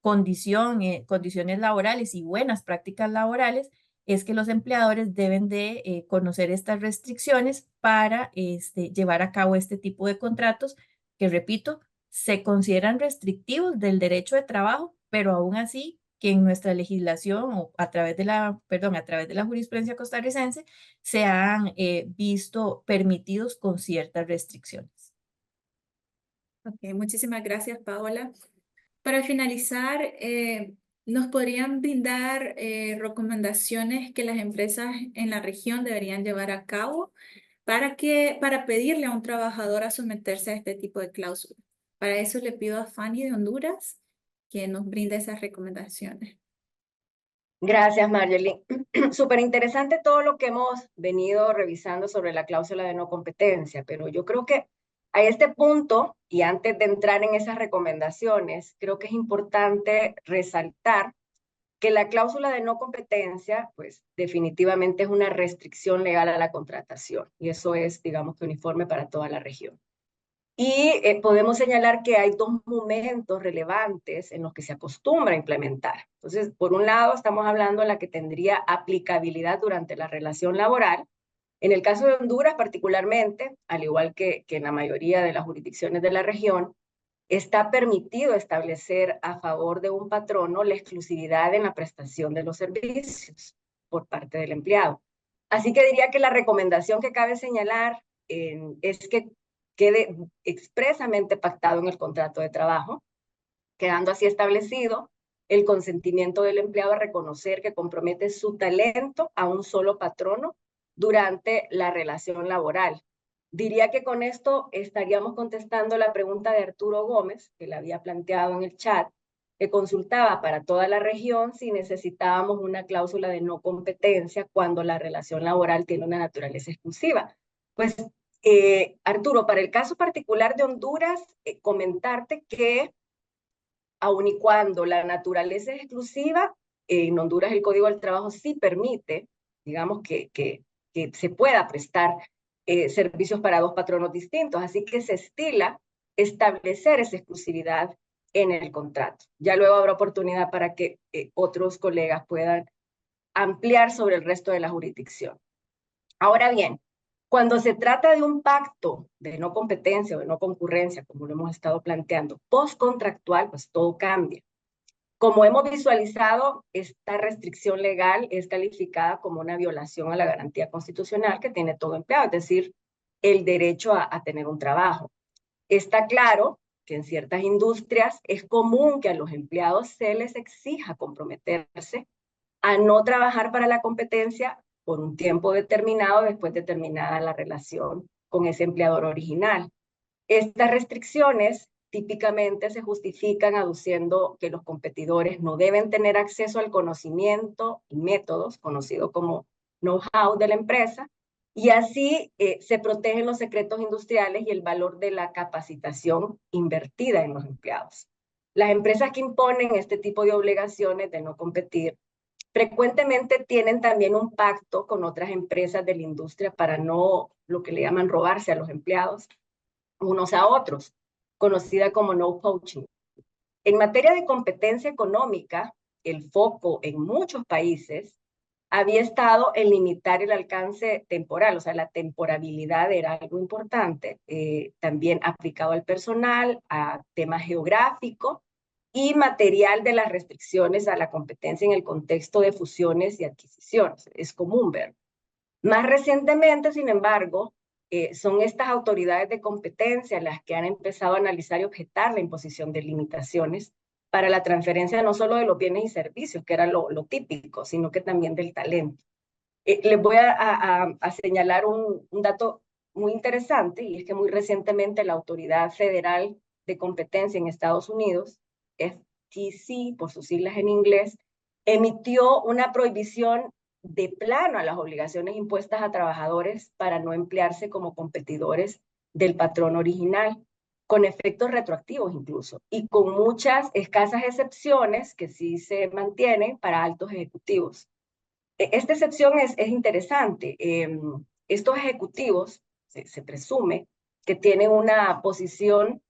condiciones laborales y buenas prácticas laborales, es que los empleadores deben de conocer estas restricciones para llevar a cabo este tipo de contratos que, repito, se consideran restrictivos del derecho de trabajo, pero aún así que en nuestra legislación o a través de la jurisprudencia costarricense se han visto permitidos con ciertas restricciones. Ok, muchísimas gracias, Paola. Para finalizar, ¿nos podrían brindar recomendaciones que las empresas en la región deberían llevar a cabo para pedirle a un trabajador a someterse a este tipo de cláusulas? Para eso le pido a Fanny de Honduras que nos brinde esas recomendaciones. Gracias, Marjorie. Súper interesante todo lo que hemos venido revisando sobre la cláusula de no competencia, pero yo creo que a este punto, y antes de entrar en esas recomendaciones, creo que es importante resaltar que la cláusula de no competencia, pues definitivamente es una restricción legal a la contratación, y eso es, digamos, que uniforme para toda la región. Y podemos señalar que hay dos momentos relevantes en los que se acostumbra a implementar. Entonces, por un lado, estamos hablando de la que tendría aplicabilidad durante la relación laboral. En el caso de Honduras particularmente, al igual que en la mayoría de las jurisdicciones de la región, está permitido establecer a favor de un patrono la exclusividad en la prestación de los servicios por parte del empleado. Así que diría que la recomendación que cabe señalar es que quede expresamente pactado en el contrato de trabajo, quedando así establecido el consentimiento del empleado a reconocer que compromete su talento a un solo patrono durante la relación laboral. Diría que con esto estaríamos contestando la pregunta de Arturo Gómez, que la había planteado en el chat, que consultaba para toda la región si necesitábamos una cláusula de no competencia cuando la relación laboral tiene una naturaleza exclusiva. Pues Arturo, para el caso particular de Honduras, comentarte que aun y cuando la naturaleza es exclusiva, en Honduras el Código del Trabajo sí permite, digamos, que se pueda prestar servicios para dos patronos distintos, así que se estila establecer esa exclusividad en el contrato. Ya luego habrá oportunidad para que otros colegas puedan ampliar sobre el resto de la jurisdicción. Ahora bien, cuando se trata de un pacto de no competencia o de no concurrencia, como lo hemos estado planteando, postcontractual, pues todo cambia. Como hemos visualizado, esta restricción legal es calificada como una violación a la garantía constitucional que tiene todo empleado, es decir, el derecho a tener un trabajo. Está claro que en ciertas industrias es común que a los empleados se les exija comprometerse a no trabajar para la competencia por un tiempo determinado después de terminada la relación con ese empleador original. Estas restricciones típicamente se justifican aduciendo que los competidores no deben tener acceso al conocimiento y métodos, conocido como know-how de la empresa, y así se protegen los secretos industriales y el valor de la capacitación invertida en los empleados. Las empresas que imponen este tipo de obligaciones de no competir frecuentemente tienen también un pacto con otras empresas de la industria para no, lo que le llaman, robarse a los empleados unos a otros, conocida como no poaching. En materia de competencia económica, el foco en muchos países había estado en limitar el alcance temporal, o sea, la temporabilidad era algo importante, también aplicado al personal, a temas geográficos y material de las restricciones a la competencia en el contexto de fusiones y adquisiciones. Es común ver. Más recientemente, sin embargo, son estas autoridades de competencia las que han empezado a analizar y objetar la imposición de limitaciones para la transferencia no solo de los bienes y servicios, que era lo típico, sino que también del talento. Les voy a señalar un dato muy interesante, y es que muy recientemente la Autoridad Federal de Competencia en Estados Unidos, FTC, por sus siglas en inglés, emitió una prohibición de plano a las obligaciones impuestas a trabajadores para no emplearse como competidores del patrón original, con efectos retroactivos incluso, y con muchas escasas excepciones que sí se mantienen para altos ejecutivos. Esta excepción es interesante. Estos ejecutivos, se presume, que tienen una posición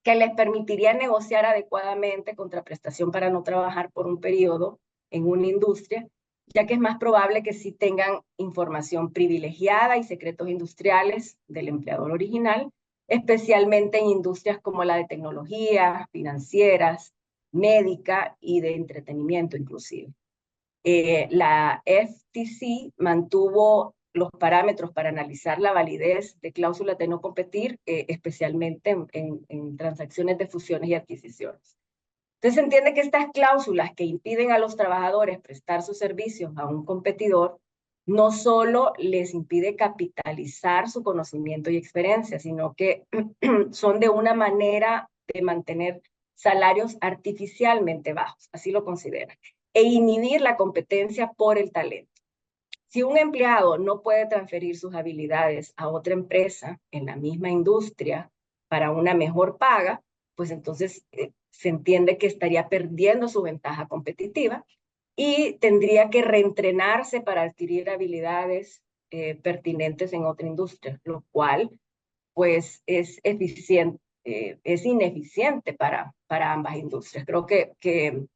que les permitiría negociar adecuadamente contraprestación para no trabajar por un periodo en una industria, ya que es más probable que sí tengan información privilegiada y secretos industriales del empleador original, especialmente en industrias como la de tecnología, financieras, médica y de entretenimiento inclusive. La FTC mantuvo los parámetros para analizar la validez de cláusulas de no competir, especialmente en transacciones de fusiones y adquisiciones. Entonces se entiende que estas cláusulas que impiden a los trabajadores prestar sus servicios a un competidor no solo les impide capitalizar su conocimiento y experiencia, sino que son de una manera de mantener salarios artificialmente bajos, así lo consideran, e inhibir la competencia por el talento. Si un empleado no puede transferir sus habilidades a otra empresa en la misma industria para una mejor paga, pues entonces se entiende que estaría perdiendo su ventaja competitiva y tendría que reentrenarse para adquirir habilidades pertinentes en otra industria, lo cual pues es ineficiente para ambas industrias. Creo que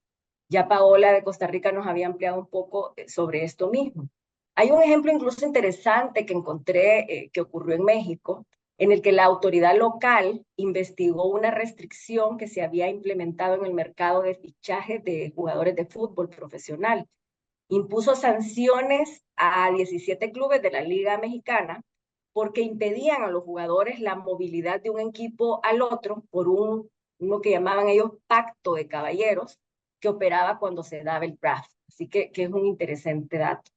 ya Paola de Costa Rica nos había ampliado un poco sobre esto mismo. Hay un ejemplo incluso interesante que encontré que ocurrió en México, en el que la autoridad local investigó una restricción que se había implementado en el mercado de fichaje de jugadores de fútbol profesional. Impuso sanciones a 17 clubes de la Liga Mexicana porque impedían a los jugadores la movilidad de un equipo al otro por uno que llamaban ellos pacto de caballeros, que operaba cuando se daba el draft. Así que es un interesante dato.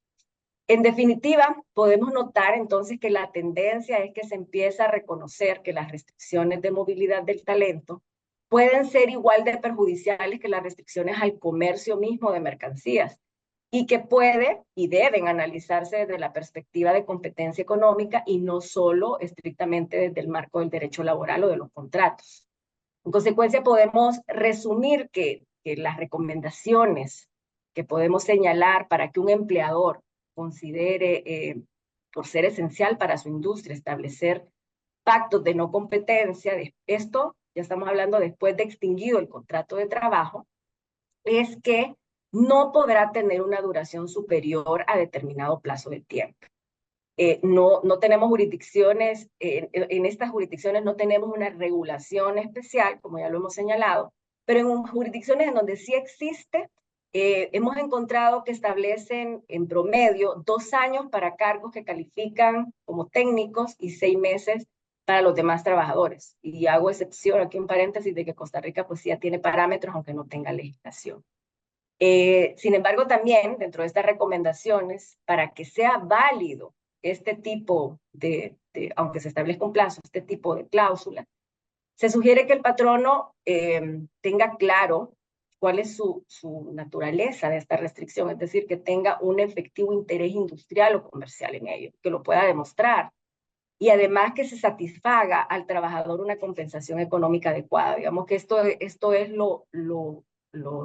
En definitiva, podemos notar entonces que la tendencia es que se empieza a reconocer que las restricciones de movilidad del talento pueden ser igual de perjudiciales que las restricciones al comercio mismo de mercancías, y que puede y deben analizarse desde la perspectiva de competencia económica y no solo estrictamente desde el marco del derecho laboral o de los contratos. En consecuencia, podemos resumir que las recomendaciones que podemos señalar para que un empleador considere, por ser esencial para su industria, establecer pactos de no competencia, esto ya estamos hablando después de extinguido el contrato de trabajo, es que no podrá tener una duración superior a determinado plazo de tiempo. No tenemos jurisdicciones, en estas jurisdicciones no tenemos una regulación especial, como ya lo hemos señalado, pero en jurisdicciones en donde sí existe, hemos encontrado que establecen en promedio 2 años para cargos que califican como técnicos y 6 meses para los demás trabajadores. Y hago excepción aquí un paréntesis de que Costa Rica pues ya tiene parámetros aunque no tenga legislación. Sin embargo, también dentro de estas recomendaciones, para que sea válido este tipo aunque se establezca un plazo, este tipo de cláusula, se sugiere que el patrono tenga claro cuál es su naturaleza de esta restricción, es decir, que tenga un efectivo interés industrial o comercial en ello, que lo pueda demostrar. Y además que se satisfaga al trabajador una compensación económica adecuada. Digamos que esto es lo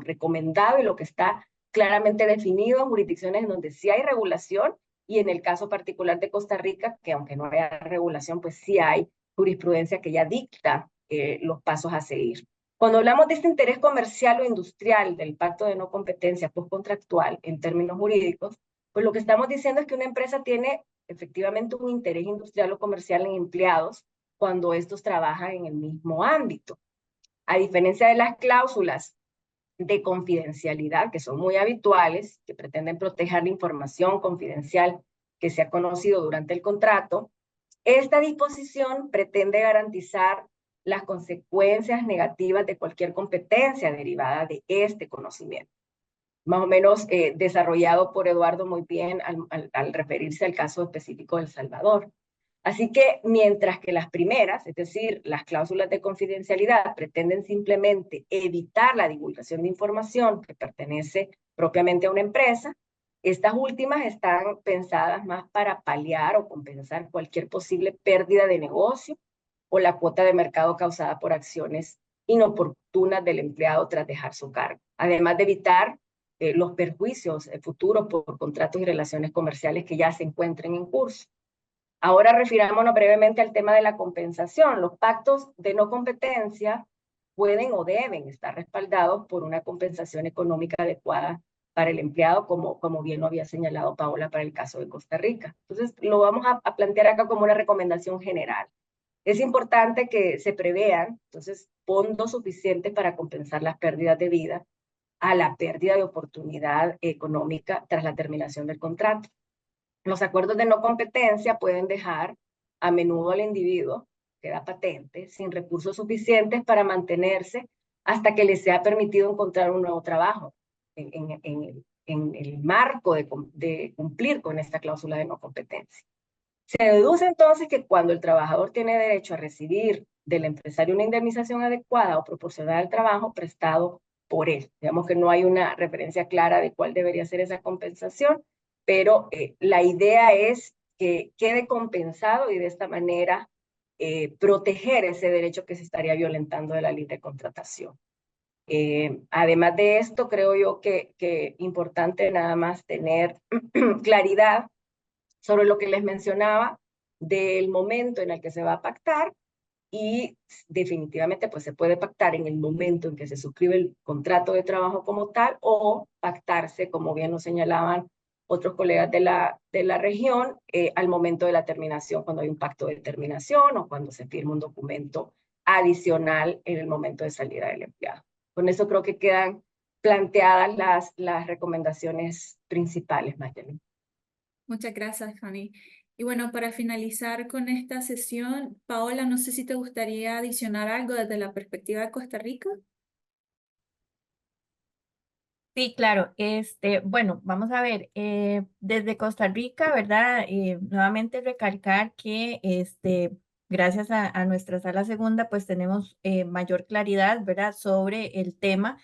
recomendado y lo que está claramente definido en jurisdicciones en donde sí hay regulación, y en el caso particular de Costa Rica, que aunque no haya regulación, pues sí hay jurisprudencia que ya dicta los pasos a seguir. Cuando hablamos de este interés comercial o industrial del pacto de no competencia postcontractual en términos jurídicos, pues lo que estamos diciendo es que una empresa tiene efectivamente un interés industrial o comercial en empleados cuando estos trabajan en el mismo ámbito. A diferencia de las cláusulas de confidencialidad, que son muy habituales, que pretenden proteger la información confidencial que se ha conocido durante el contrato, esta disposición pretende garantizar las consecuencias negativas de cualquier competencia derivada de este conocimiento. Más o menos desarrollado por Eduardo muy bien al referirse al caso específico de El Salvador. Así que mientras que las primeras, es decir, las cláusulas de confidencialidad, pretenden simplemente evitar la divulgación de información que pertenece propiamente a una empresa, estas últimas están pensadas más para paliar o compensar cualquier posible pérdida de negocio o la cuota de mercado causada por acciones inoportunas del empleado tras dejar su cargo, además de evitar los perjuicios futuros por contratos y relaciones comerciales que ya se encuentren en curso. Ahora refirámonos brevemente al tema de la compensación. Los pactos de no competencia pueden o deben estar respaldados por una compensación económica adecuada para el empleado, como bien lo había señalado Paola para el caso de Costa Rica. Entonces, lo vamos a plantear acá como una recomendación general. Es importante que se prevean, entonces, fondos suficientes para compensar las pérdidas de vida a la pérdida de oportunidad económica tras la terminación del contrato. Los acuerdos de no competencia pueden dejar a menudo al individuo, queda patente, sin recursos suficientes para mantenerse hasta que le sea permitido encontrar un nuevo trabajo en el marco de cumplir con esta cláusula de no competencia. Se deduce entonces que cuando el trabajador tiene derecho a recibir del empresario una indemnización adecuada o proporcional al trabajo prestado por él. Digamos que no hay una referencia clara de cuál debería ser esa compensación, pero la idea es que quede compensado y de esta manera proteger ese derecho que se estaría violentando de la libre contratación. Además de esto, creo yo que importante nada más tener claridad sobre lo que les mencionaba del momento en el que se va a pactar, y definitivamente pues se puede pactar en el momento en que se suscribe el contrato de trabajo como tal, o pactarse, como bien nos señalaban otros colegas de la región, al momento de la terminación, cuando hay un pacto de terminación o cuando se firma un documento adicional en el momento de salida del empleado. Con eso creo que quedan planteadas las recomendaciones principales, Mayelin. Muchas gracias, Fanny. Y bueno, para finalizar con esta sesión, Paola, no sé si te gustaría adicionar algo desde la perspectiva de Costa Rica. Sí, claro. Bueno, vamos a ver, desde Costa Rica, ¿verdad? Nuevamente recalcar que gracias a nuestra sala segunda, pues tenemos mayor claridad, ¿verdad? Sobre el tema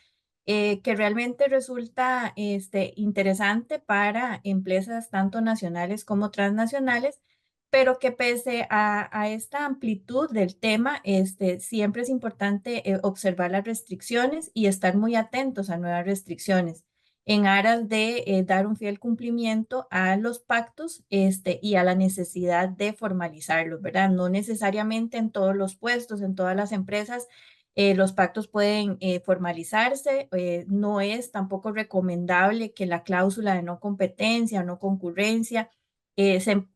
que realmente resulta interesante para empresas tanto nacionales como transnacionales, pero que pese a esta amplitud del tema, siempre es importante observar las restricciones y estar muy atentos a nuevas restricciones en aras de dar un fiel cumplimiento a los pactos y a la necesidad de formalizarlos, ¿verdad? No necesariamente en todos los puestos, en todas las empresas, los pactos pueden formalizarse. No es tampoco recomendable que la cláusula de no competencia o no concurrencia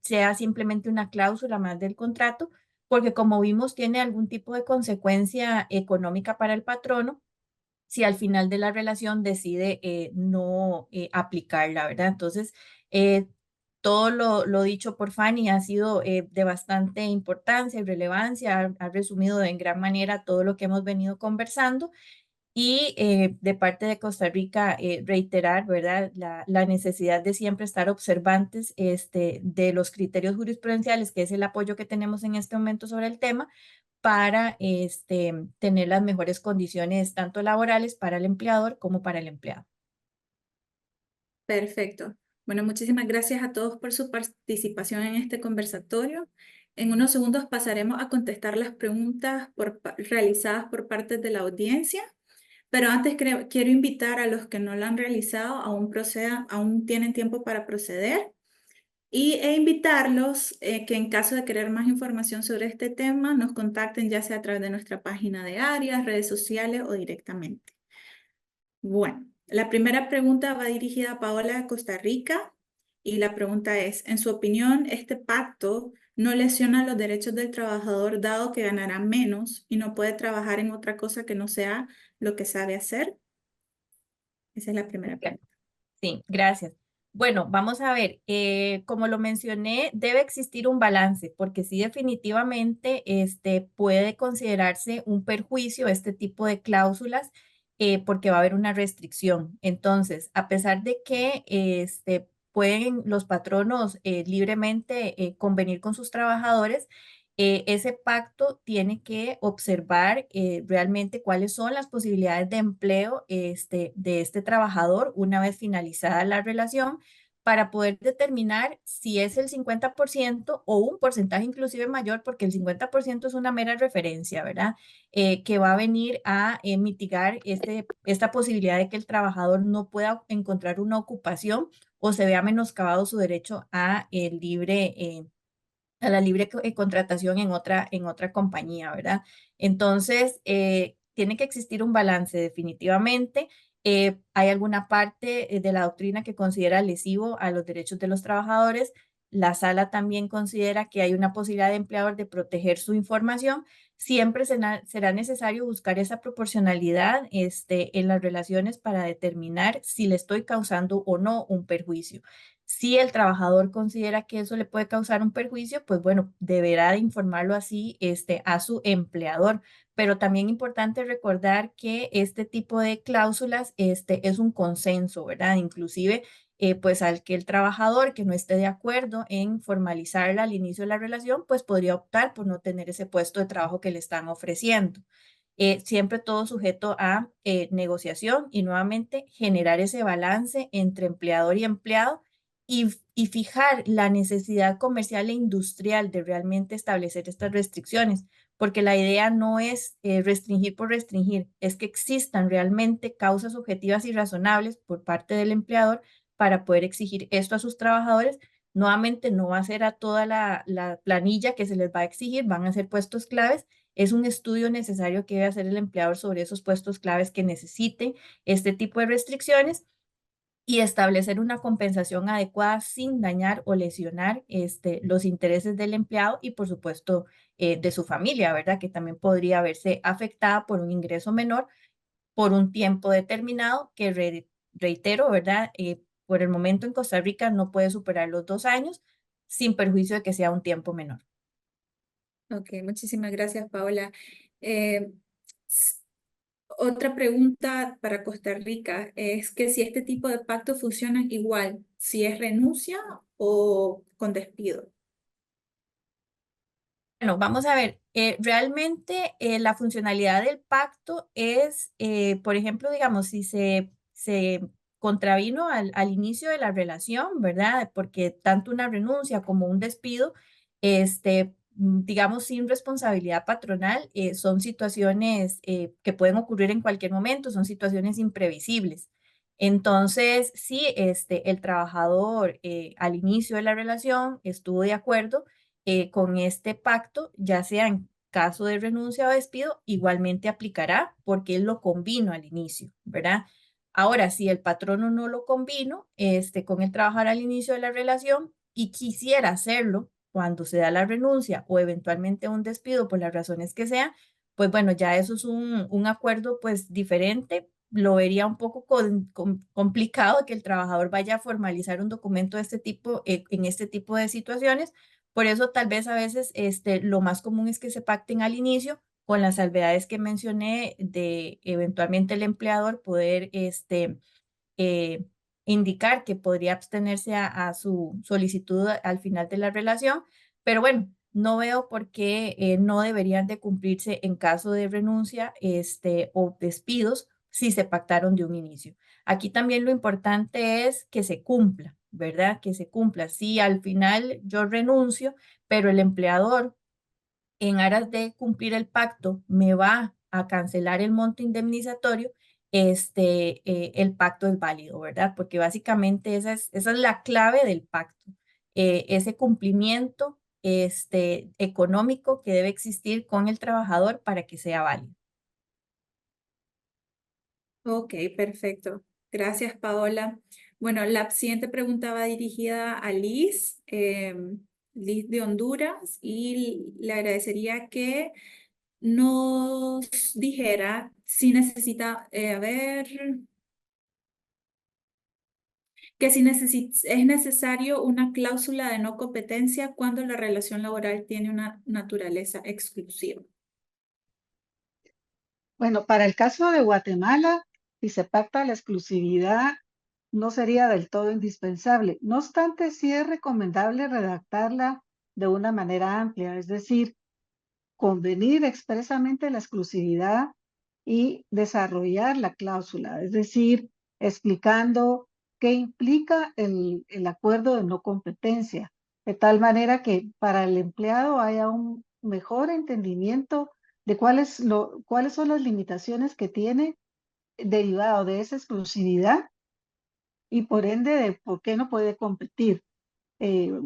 sea simplemente una cláusula más del contrato, porque como vimos tiene algún tipo de consecuencia económica para el patrono si al final de la relación decide no aplicarla, ¿verdad? Entonces, todo lo dicho por Fanny ha sido de bastante importancia y relevancia, ha resumido en gran manera todo lo que hemos venido conversando. Y de parte de Costa Rica, reiterar, ¿verdad?, la necesidad de siempre estar observantes de los criterios jurisprudenciales, que es el apoyo que tenemos en este momento sobre el tema, para tener las mejores condiciones, tanto laborales para el empleador como para el empleado. Perfecto. Bueno, muchísimas gracias a todos por su participación en este conversatorio. En unos segundos pasaremos a contestar las preguntas realizadas por parte de la audiencia, pero antes quiero invitar a los que no lo han realizado, aún tienen tiempo para proceder, e invitarlos que en caso de querer más información sobre este tema, nos contacten ya sea a través de nuestra página de áreas, redes sociales o directamente. Bueno, la primera pregunta va dirigida a Paola de Costa Rica y la pregunta es, en su opinión, ¿este pacto no lesiona los derechos del trabajador dado que ganará menos y no puede trabajar en otra cosa que no sea lo que sabe hacer? Esa es la primera pregunta. Sí, gracias. Bueno, vamos a ver, como lo mencioné, debe existir un balance, porque sí definitivamente puede considerarse un perjuicio este tipo de cláusulas, porque va a haber una restricción. Entonces, a pesar de que pueden los patronos libremente convenir con sus trabajadores, ese pacto tiene que observar realmente cuáles son las posibilidades de empleo de este trabajador una vez finalizada la relación, para poder determinar si es el 50% o un porcentaje inclusive mayor, porque el 50% es una mera referencia, ¿verdad? Que va a venir a mitigar esta posibilidad de que el trabajador no pueda encontrar una ocupación o se vea menoscabado su derecho a la libre contratación en otra compañía, ¿verdad? Entonces, tiene que existir un balance definitivamente. Hay alguna parte de la doctrina que considera lesivo a los derechos de los trabajadores. La sala también considera que hay una posibilidad de empleador de proteger su información. Siempre será necesario buscar esa proporcionalidad en las relaciones para determinar si le estoy causando o no un perjuicio. Si el trabajador considera que eso le puede causar un perjuicio, pues bueno, deberá de informarlo así a su empleador. Pero también importante recordar que este tipo de cláusulas es un consenso, ¿verdad? Inclusive, pues al que el trabajador que no esté de acuerdo en formalizarla al inicio de la relación, pues podría optar por no tener ese puesto de trabajo que le están ofreciendo. Siempre todo sujeto a negociación y nuevamente generar ese balance entre empleador y empleado y fijar la necesidad comercial e industrial de realmente establecer estas restricciones, porque la idea no es restringir por restringir, es que existan realmente causas objetivas y razonables por parte del empleador para poder exigir esto a sus trabajadores. Nuevamente, no va a ser a toda la planilla que se les va a exigir, van a ser puestos claves. Es un estudio necesario que debe hacer el empleador sobre esos puestos claves que necesiten este tipo de restricciones y establecer una compensación adecuada sin dañar o lesionar los intereses del empleado y, por supuesto, de su familia, ¿verdad? Que también podría verse afectada por un ingreso menor por un tiempo determinado que, reitero, ¿verdad? Por el momento en Costa Rica no puede superar los 2 años sin perjuicio de que sea un tiempo menor. Ok, muchísimas gracias, Paola. Otra pregunta para Costa Rica es que si este tipo de pactos funcionan igual, si es renuncia o con despido. Bueno, vamos a ver, realmente la funcionalidad del pacto es, por ejemplo, digamos, si se contravino al inicio de la relación, ¿verdad? Porque tanto una renuncia como un despido, digamos, sin responsabilidad patronal, son situaciones que pueden ocurrir en cualquier momento, son situaciones imprevisibles. Entonces, si el trabajador al inicio de la relación estuvo de acuerdo con este pacto, ya sea en caso de renuncia o despido, igualmente aplicará porque él lo convino al inicio, ¿verdad? Ahora, si el patrono no lo convino con el trabajador al inicio de la relación y quisiera hacerlo cuando se da la renuncia o eventualmente un despido por las razones que sean, pues bueno, ya eso es un acuerdo pues diferente lo vería un poco complicado que el trabajador vaya a formalizar un documento de este tipo, en este tipo de situaciones. Por eso tal vez a veces lo más común es que se pacten al inicio con las salvedades que mencioné de eventualmente el empleador poder eh, indicar que podría abstenerse a su solicitud al final de la relación, pero bueno, no veo por qué no deberían de cumplirse en caso de renuncia o despidos si se pactaron de un inicio. Aquí también lo importante es que se cumpla, ¿verdad? Que se cumpla. Si al final yo renuncio, pero el empleador en aras de cumplir el pacto me va a cancelar el monto indemnizatorio, el pacto es válido, ¿verdad? Porque básicamente esa es la clave del pacto, ese cumplimiento económico que debe existir con el trabajador para que sea válido. Ok, perfecto. Gracias, Paola. Bueno, la siguiente pregunta va dirigida a Liz, Liz de Honduras, y le agradecería que nos dijera si necesita, que si es necesario una cláusula de no competencia cuando la relación laboral tiene una naturaleza exclusiva. Bueno, para el caso de Guatemala, si se pacta la exclusividad, no sería del todo indispensable. No obstante, sí es recomendable redactarla de una manera amplia, es decir, convenir expresamente la exclusividad y desarrollar la cláusula, es decir, explicando qué implica el acuerdo de no competencia, de tal manera que para el empleado haya un mejor entendimiento de cuáles son las limitaciones que tiene derivado de esa exclusividad y por ende de por qué no puede competir. Eh,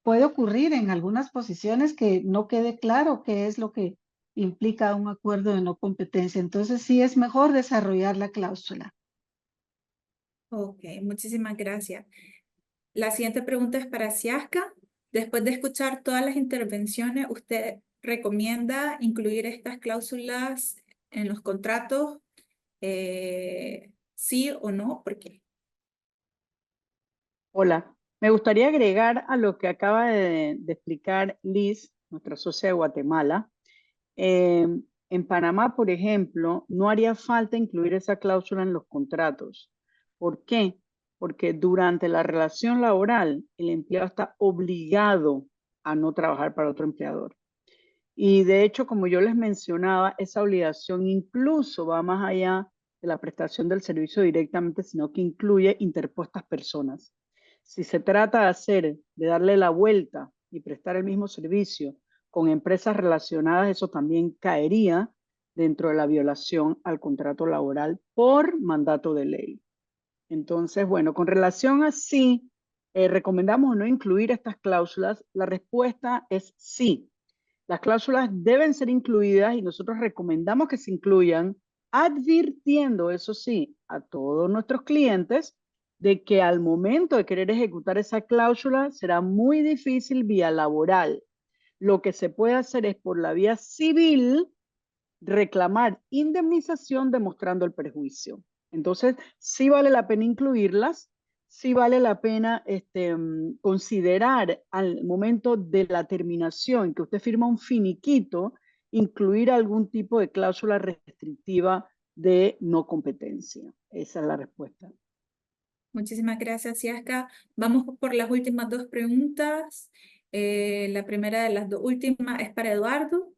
Puede ocurrir en algunas posiciones que no quede claro qué es lo que implica un acuerdo de no competencia. Entonces sí es mejor desarrollar la cláusula. Ok, muchísimas gracias. La siguiente pregunta es para Siaska. Después de escuchar todas las intervenciones, ¿usted recomienda incluir estas cláusulas en los contratos? ¿Sí o no? ¿Por qué? Hola, me gustaría agregar a lo que acaba de explicar Liz, nuestra socia de Guatemala. En Panamá, por ejemplo, no haría falta incluir esa cláusula en los contratos. ¿Por qué? Porque durante la relación laboral, el empleado está obligado a no trabajar para otro empleador. Y de hecho, como yo les mencionaba, esa obligación incluso va más allá de la prestación del servicio directamente, sino que incluye interpuestas personas. Si se trata de darle la vuelta y prestar el mismo servicio con empresas relacionadas, eso también caería dentro de la violación al contrato laboral por mandato de ley. Entonces, bueno, con relación a si recomendamos no incluir estas cláusulas, la respuesta es sí. Las cláusulas deben ser incluidas y nosotros recomendamos que se incluyan, advirtiendo, eso sí, a todos nuestros clientes de que al momento de querer ejecutar esa cláusula será muy difícil vía laboral. Lo que se puede hacer es por la vía civil reclamar indemnización demostrando el perjuicio. Entonces, sí vale la pena incluirlas, sí vale la pena considerar al momento de la terminación, que usted firma un finiquito, incluir algún tipo de cláusula restrictiva de no competencia. Esa es la respuesta. Muchísimas gracias, Siaska. Vamos por las últimas dos preguntas. La primera de las dos últimas es para Eduardo.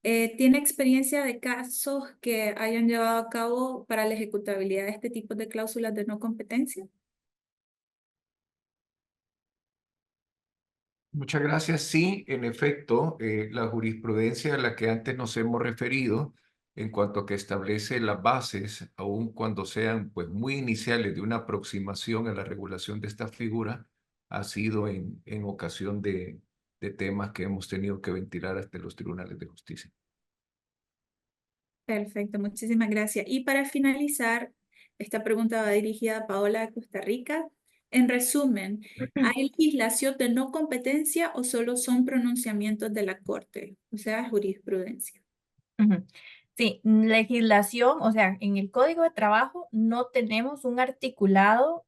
¿Tiene experiencia de casos que hayan llevado a cabo para la ejecutabilidad de este tipo de cláusulas de no competencia? Muchas gracias. Sí, en efecto, la jurisprudencia a la que antes nos hemos referido, en cuanto a que establece las bases, aun cuando sean pues, muy iniciales de una aproximación a la regulación de esta figura, ha sido en ocasión de temas que hemos tenido que ventilar ante los tribunales de justicia. Perfecto, muchísimas gracias. Y para finalizar, esta pregunta va dirigida a Paola de Costa Rica. En resumen, ¿hay legislación de no competencia o solo son pronunciamientos de la Corte? O sea, jurisprudencia. Sí, legislación, o sea, en el Código de Trabajo no tenemos un articulado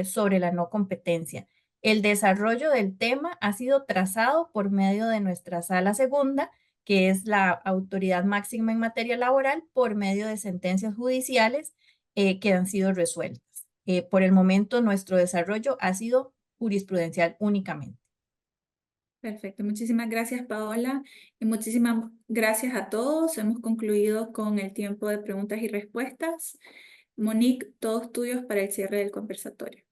sobre la no competencia. El desarrollo del tema ha sido trazado por medio de nuestra Sala Segunda, que es la autoridad máxima en materia laboral, por medio de sentencias judiciales que han sido resueltas. Por el momento, nuestro desarrollo ha sido jurisprudencial únicamente. Perfecto, muchísimas gracias Paola y muchísimas gracias a todos. Hemos concluido con el tiempo de preguntas y respuestas. Monique, todos tuyos para el cierre del conversatorio.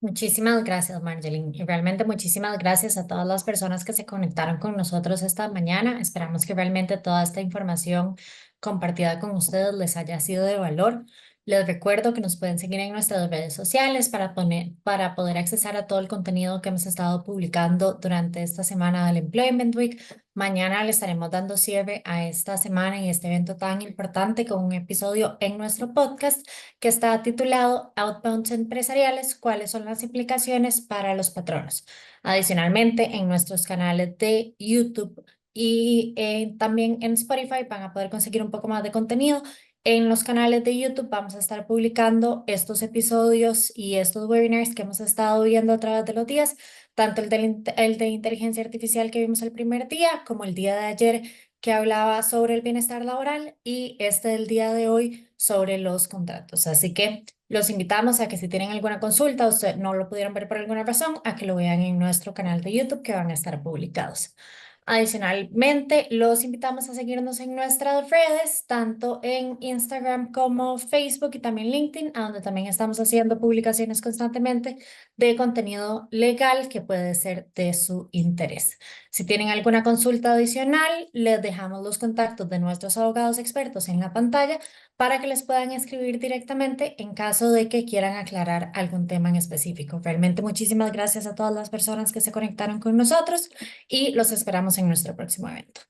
Muchísimas gracias, Marjeline. Y realmente muchísimas gracias a todas las personas que se conectaron con nosotros esta mañana. Esperamos que realmente toda esta información compartida con ustedes les haya sido de valor. Les recuerdo que nos pueden seguir en nuestras redes sociales para poder accesar a todo el contenido que hemos estado publicando durante esta semana del Employment Week. Mañana le estaremos dando cierre a esta semana y este evento tan importante con un episodio en nuestro podcast que está titulado Outbounds Empresariales, ¿cuáles son las implicaciones para los patronos? Adicionalmente, en nuestros canales de YouTube y también en Spotify van a poder conseguir un poco más de contenido. En los canales de YouTube vamos a estar publicando estos episodios y estos webinars que hemos estado viendo a través de los días, tanto el de inteligencia artificial que vimos el primer día, como el día de ayer que hablaba sobre el bienestar laboral y este del día de hoy sobre los contratos. Así que los invitamos a que si tienen alguna consulta, ustedes no lo pudieron ver por alguna razón, a que lo vean en nuestro canal de YouTube que van a estar publicados. Adicionalmente, los invitamos a seguirnos en nuestras redes, tanto en Instagram como Facebook y también LinkedIn, a donde también estamos haciendo publicaciones constantemente de contenido legal que puede ser de su interés. Si tienen alguna consulta adicional, les dejamos los contactos de nuestros abogados expertos en la pantalla para que les puedan escribir directamente en caso de que quieran aclarar algún tema en específico. Realmente muchísimas gracias a todas las personas que se conectaron con nosotros y los esperamos en nuestro próximo evento.